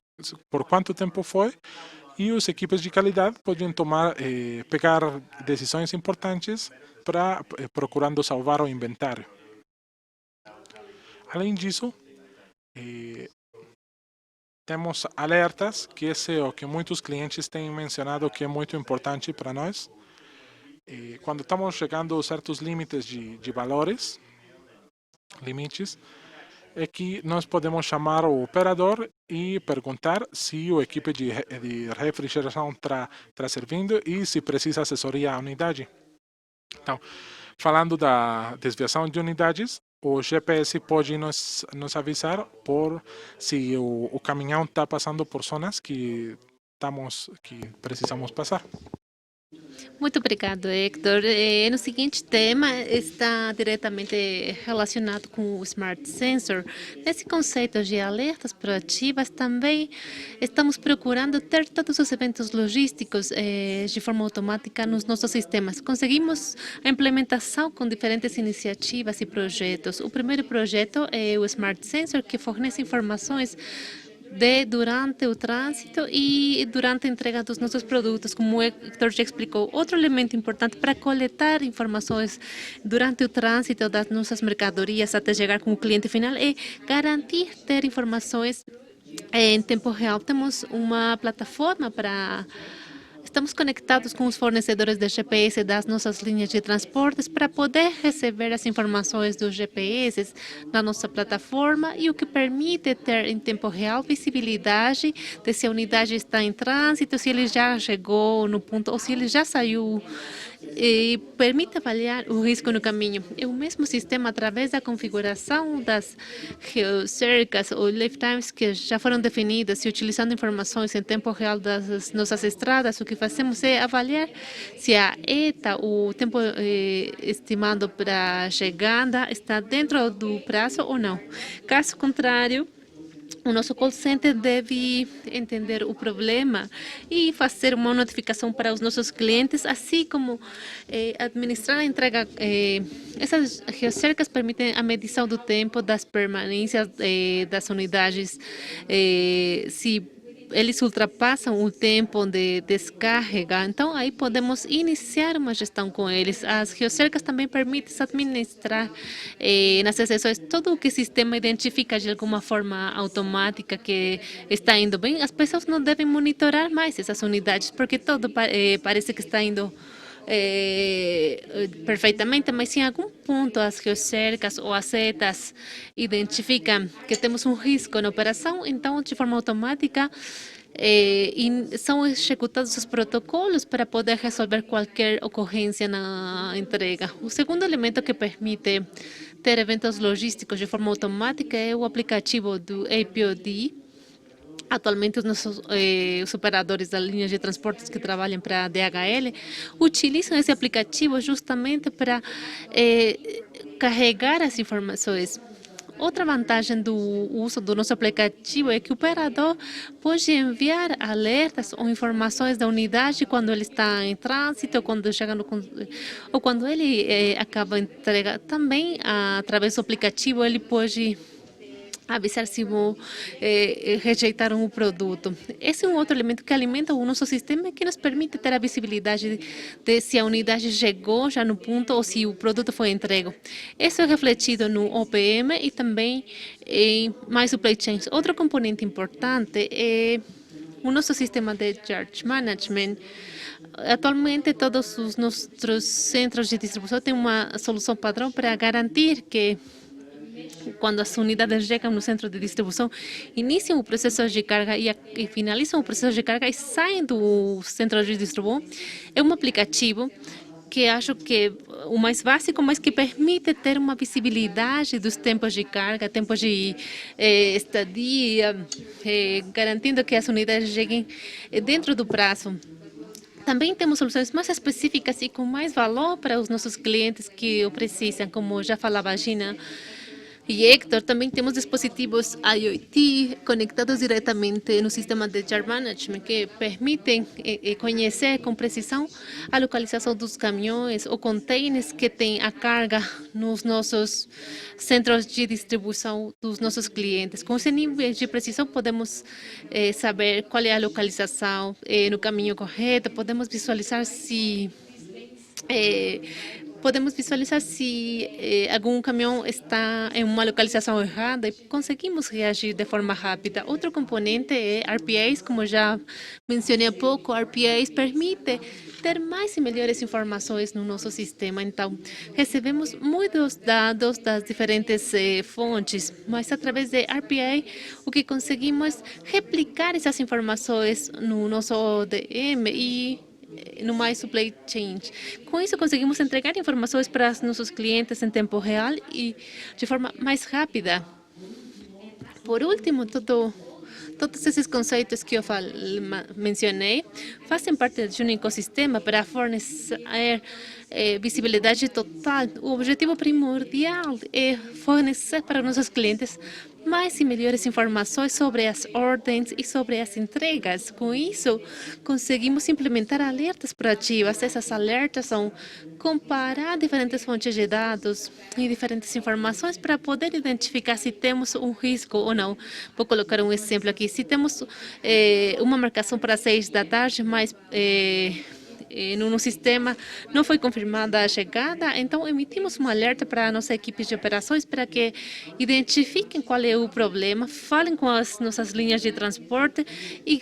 por quanto tempo foi, e os equipes de qualidade podem pegar decisões importantes para procurando salvar o inventário. Além disso, temos alertas, que esse é o que muitos clientes têm mencionado que é muito importante para nós. Quando estamos chegando a certos limites de valores, é que nós podemos chamar o operador e perguntar se a equipe de refrigeração está servindo e se precisa assessoria à unidade. Então, falando da desviação de unidades, o GPS pode nos avisar se o caminhão está passando por zonas que precisamos passar. Muito obrigado, Hector. No seguinte tema está diretamente relacionado com o Smart Sensor. Nesse conceito de alertas proativas, também estamos procurando ter todos os eventos logísticos de forma automática nos nossos sistemas. Conseguimos a implementação com diferentes iniciativas e projetos. O primeiro projeto é o Smart Sensor, que fornece informações durante o trânsito e durante a entrega dos nossos produtos, como o Hector já explicou. Outro elemento importante para coletar informações durante o trânsito das nossas mercadorias até chegar com o cliente final é garantir ter informações em tempo real. Temos uma plataforma para... Estamos conectados com os fornecedores de GPS das nossas linhas de transportes para poder receber as informações dos GPS na nossa plataforma, e o que permite ter em tempo real visibilidade de se a unidade está em trânsito, se ele já chegou no ponto ou se ele já saiu, e permite avaliar o risco no caminho. É o mesmo sistema através da configuração das geocercas ou lifetimes que já foram definidas, e utilizando informações em tempo real das nossas estradas. O que fazemos é avaliar se a ETA, o tempo estimado para chegada, está dentro do prazo ou não. Caso contrário, o nosso call center deve entender o problema e fazer uma notificação para os nossos clientes, assim como administrar a entrega. Essas geocercas permitem a medição do tempo das permanências das unidades. Se eles ultrapassam o tempo de descarga, então aí podemos iniciar uma gestão com eles. As geocercas também permitem administrar nas exceções tudo o que o sistema identifica de alguma forma automática que está indo bem. As pessoas não devem monitorar mais essas unidades, porque tudo parece que está indo perfeitamente, mas se em algum ponto as geocercas ou as setas identificam que temos um risco na operação, então de forma automática são executados os protocolos para poder resolver qualquer ocorrência na entrega. O segundo elemento que permite ter eventos logísticos de forma automática é o aplicativo do APOD, Atualmente, os operadores das linhas de transportes que trabalham para a DHL utilizam esse aplicativo justamente para carregar as informações. Outra vantagem do uso do nosso aplicativo é que o operador pode enviar alertas ou informações da unidade quando ele está em trânsito, quando chega ou quando ele acaba a entrega. Também, através do aplicativo, ele pode avisar se rejeitaram o produto. Esse é um outro elemento que alimenta o nosso sistema e que nos permite ter a visibilidade de se a unidade chegou já no ponto ou se o produto foi entregue. Isso é refletido no OPM e também em My Supply Chains. Outro componente importante é o nosso sistema de charge management. Atualmente, todos os nossos centros de distribuição têm uma solução padrão para garantir que quando as unidades chegam no centro de distribuição, iniciam o processo de carga e finalizam o processo de carga e saem do centro de distribuição. É um aplicativo que acho que é o mais básico, mas que permite ter uma visibilidade dos tempos de carga, tempos de estadia, garantindo que as unidades cheguem dentro do prazo. Também temos soluções mais específicas e com mais valor para os nossos clientes que o precisam, como já falava a Gina e Hector. Também temos dispositivos IoT conectados diretamente no sistema de jar management que permitem conhecer com precisão a localização dos caminhões ou containers que têm a carga nos nossos centros de distribuição dos nossos clientes. Com esse nível de precisão, podemos saber qual é a localização no caminho correto, podemos visualizar se algum caminhão está em uma localização errada e conseguimos reagir de forma rápida. Outro componente é RPAs, como já mencionei há pouco. RPAs permite ter mais e melhores informações no nosso sistema. Então, recebemos muitos dados das diferentes fontes, mas através de RPA, o que conseguimos é replicar essas informações no nosso ODM e no My Supply Chain. Com isso, conseguimos entregar informações para os nossos clientes em tempo real e de forma mais rápida. Por último, todos esses conceitos que eu mencionei fazem parte de um ecossistema para fornecer visibilidade total. O objetivo primordial é fornecer para nossos clientes mais e melhores informações sobre as ordens e sobre as entregas. Com isso, conseguimos implementar alertas proativas. Essas alertas são comparar diferentes fontes de dados e diferentes informações para poder identificar se temos um risco ou não. Vou colocar um exemplo aqui. Se temos uma marcação para 6 da tarde, mas no sistema não foi confirmada a chegada, então emitimos um alerta para a nossa equipe de operações para que identifiquem qual é o problema, falem com as nossas linhas de transporte e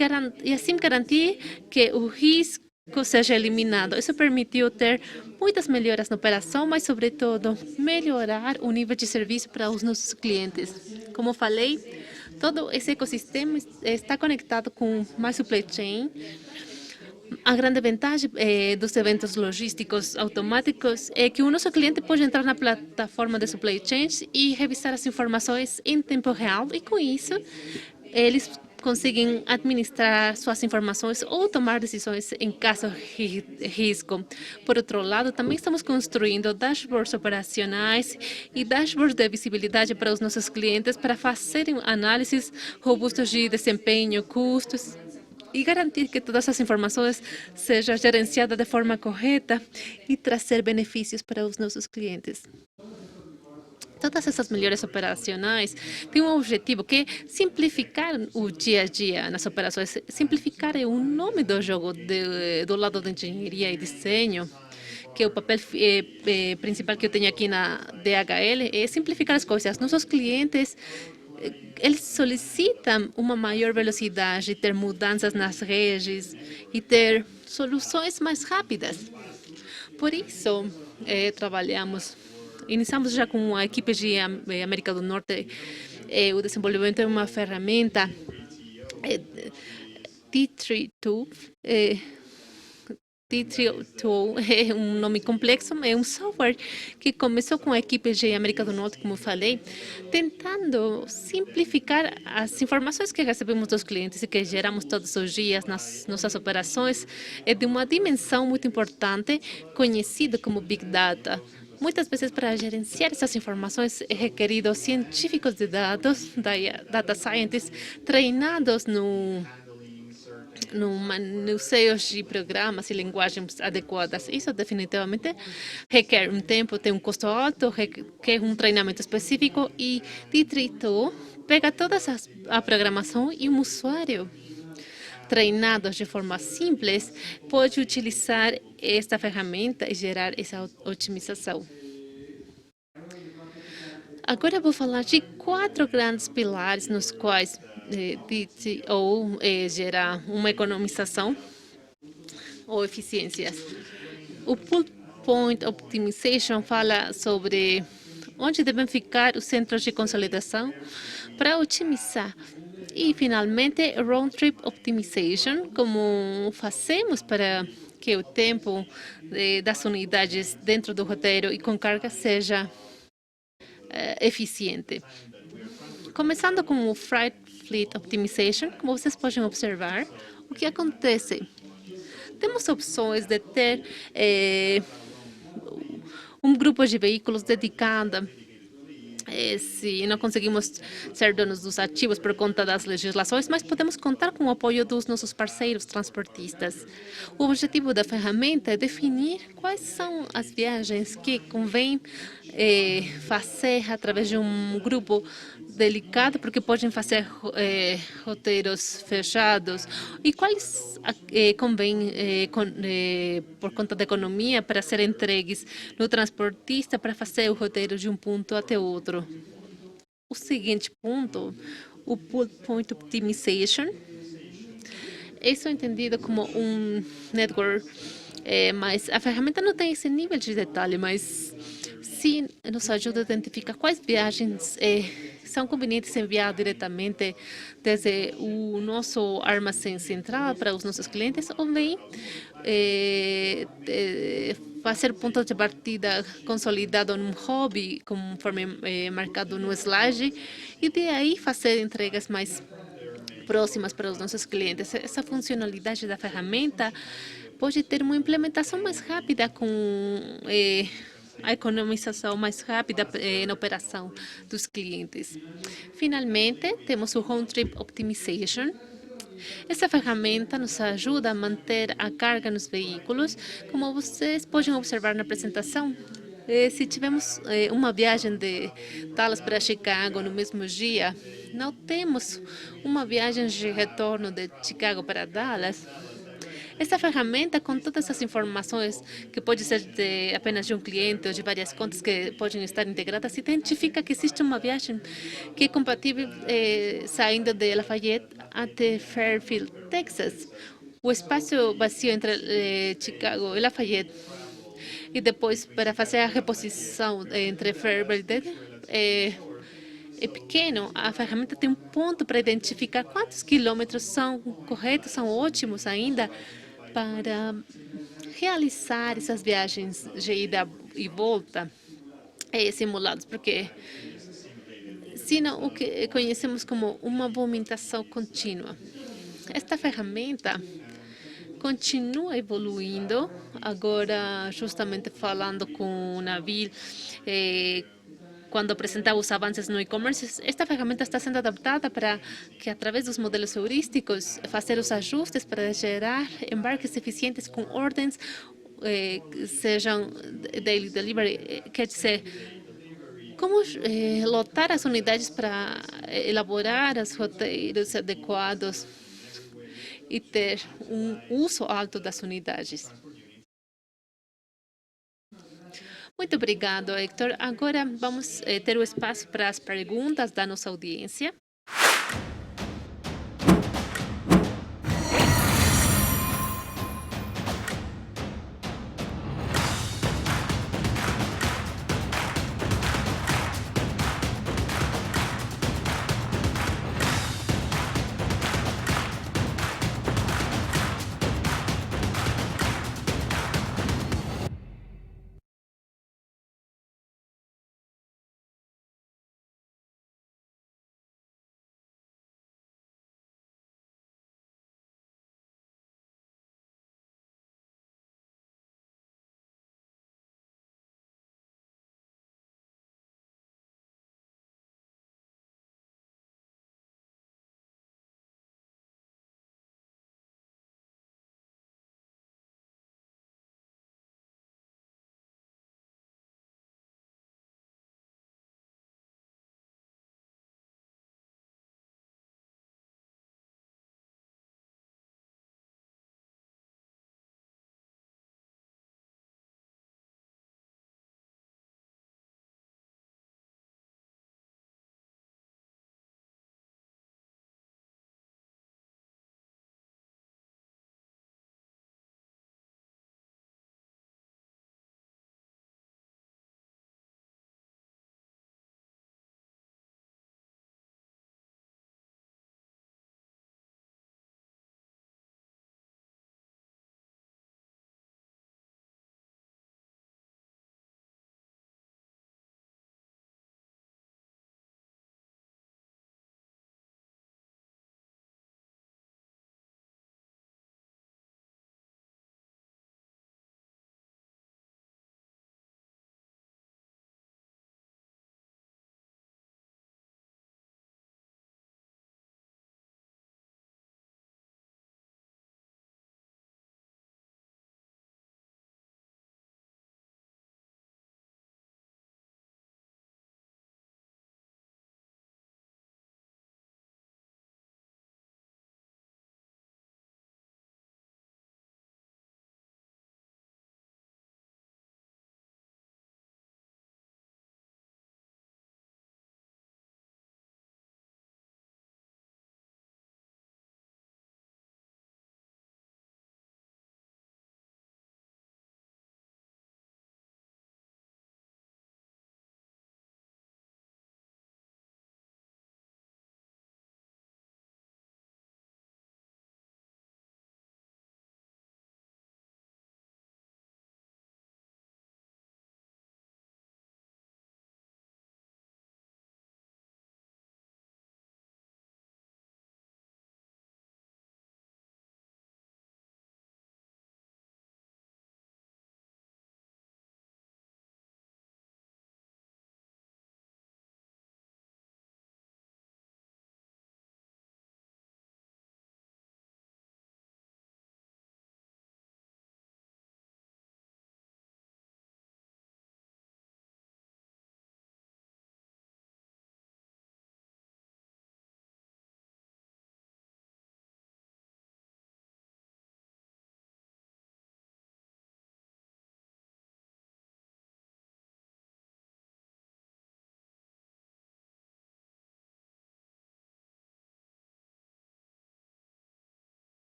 assim garantir que o risco seja eliminado. Isso permitiu ter muitas melhoras na operação, mas, sobretudo, melhorar o nível de serviço para os nossos clientes. Como falei, todo esse ecossistema está conectado com My Supply Chain. A grande vantagem dos eventos logísticos automáticos é que o nosso cliente pode entrar na plataforma de supply chains e revisar as informações em tempo real e, com isso, eles conseguem administrar suas informações ou tomar decisões em caso de risco. Por outro lado, também estamos construindo dashboards operacionais e dashboards de visibilidade para os nossos clientes para fazerem análises robustos de desempenho, custos e garantir que todas as informações sejam gerenciadas de forma correta e trazer benefícios para os nossos clientes. Todas essas melhorias operacionais têm um objetivo que é simplificar o dia a dia nas operações. Simplificar é o nome do jogo do lado da engenharia e desenho, que é o papel principal que eu tenho aqui na DHL, é simplificar as coisas. Nossos clientes eles solicitam uma maior velocidade, ter mudanças nas redes e ter soluções mais rápidas. Por isso, iniciamos já com a equipe de América do Norte o desenvolvimento de uma ferramenta T32 D3O é um nome complexo, é um software que começou com a equipe de América do Norte, como eu falei, tentando simplificar as informações que recebemos dos clientes e que geramos todos os dias nas nossas operações, é de uma dimensão muito importante, conhecida como Big Data. Muitas vezes, para gerenciar essas informações, é requerido científicos de dados, data scientists, treinados no manuseio de programas e linguagens adequadas. Isso definitivamente requer um tempo, tem um custo alto, requer um treinamento específico e D3O pega toda a programação e um usuário treinados de forma simples pode utilizar esta ferramenta e gerar essa otimização. Agora vou falar de 4 grandes pilares nos quais D3O gera uma economização ou eficiências. O Pull Point Optimization fala sobre onde devem ficar os centros de consolidação para otimizar. E, finalmente, Round Trip Optimization, como fazemos para que o tempo das unidades dentro do roteiro e com carga seja eficiente. Começando com o Freight Fleet Optimization, como vocês podem observar, o que acontece? Temos opções de ter um grupo de veículos dedicado. Se não conseguimos ser donos dos ativos por conta das legislações, mas podemos contar com o apoio dos nossos parceiros transportistas. O objetivo da ferramenta é definir quais são as viagens que convém fazer através de um grupo delicado, porque podem fazer roteiros fechados, e quais convém, por conta da economia, para ser entregues no transportista para fazer o roteiro de um ponto até outro. O seguinte ponto, o Pull Point Optimization, isso é entendido como um network, mas a ferramenta não tem esse nível de detalhe, mas sim nos ajuda a identificar quais viagens são convenientes enviar diretamente desde o nosso armazém central para os nossos clientes, ou bem fazer pontos de partida consolidado num hub, conforme marcado no slide, e de aí fazer entregas mais próximas para os nossos clientes. Essa funcionalidade da ferramenta pode ter uma implementação mais rápida com a economização mais rápida na operação dos clientes. Finalmente, temos o Round Trip Optimization. Essa ferramenta nos ajuda a manter a carga nos veículos, como vocês podem observar na apresentação. Se tivermos uma viagem de Dallas para Chicago no mesmo dia, não temos uma viagem de retorno de Chicago para Dallas. Essa ferramenta, com todas as informações, que pode ser apenas de um cliente ou de várias contas que podem estar integradas, identifica que existe uma viagem que é compatível saindo de Lafayette até Fairfield, Texas. O espaço vazio entre Chicago e Lafayette, e depois para fazer a reposição entre Fairfield é pequeno. A ferramenta tem um ponto para identificar quantos quilômetros são corretos, são ótimos ainda para realizar essas viagens de ida e volta simulados, porque senão o que conhecemos como uma movimentação contínua. Esta ferramenta continua evoluindo, agora justamente falando com o Nabil, quando apresentava os avanços no e-commerce, esta ferramenta está sendo adaptada para que, através dos modelos heurísticos, fazer os ajustes para gerar embarques eficientes com ordens que sejam daily delivery, quer dizer, como lotar as unidades para elaborar os roteiros adequados e ter um uso alto das unidades. Muito obrigado, Hector. Agora vamos ter o espaço para as perguntas da nossa audiência.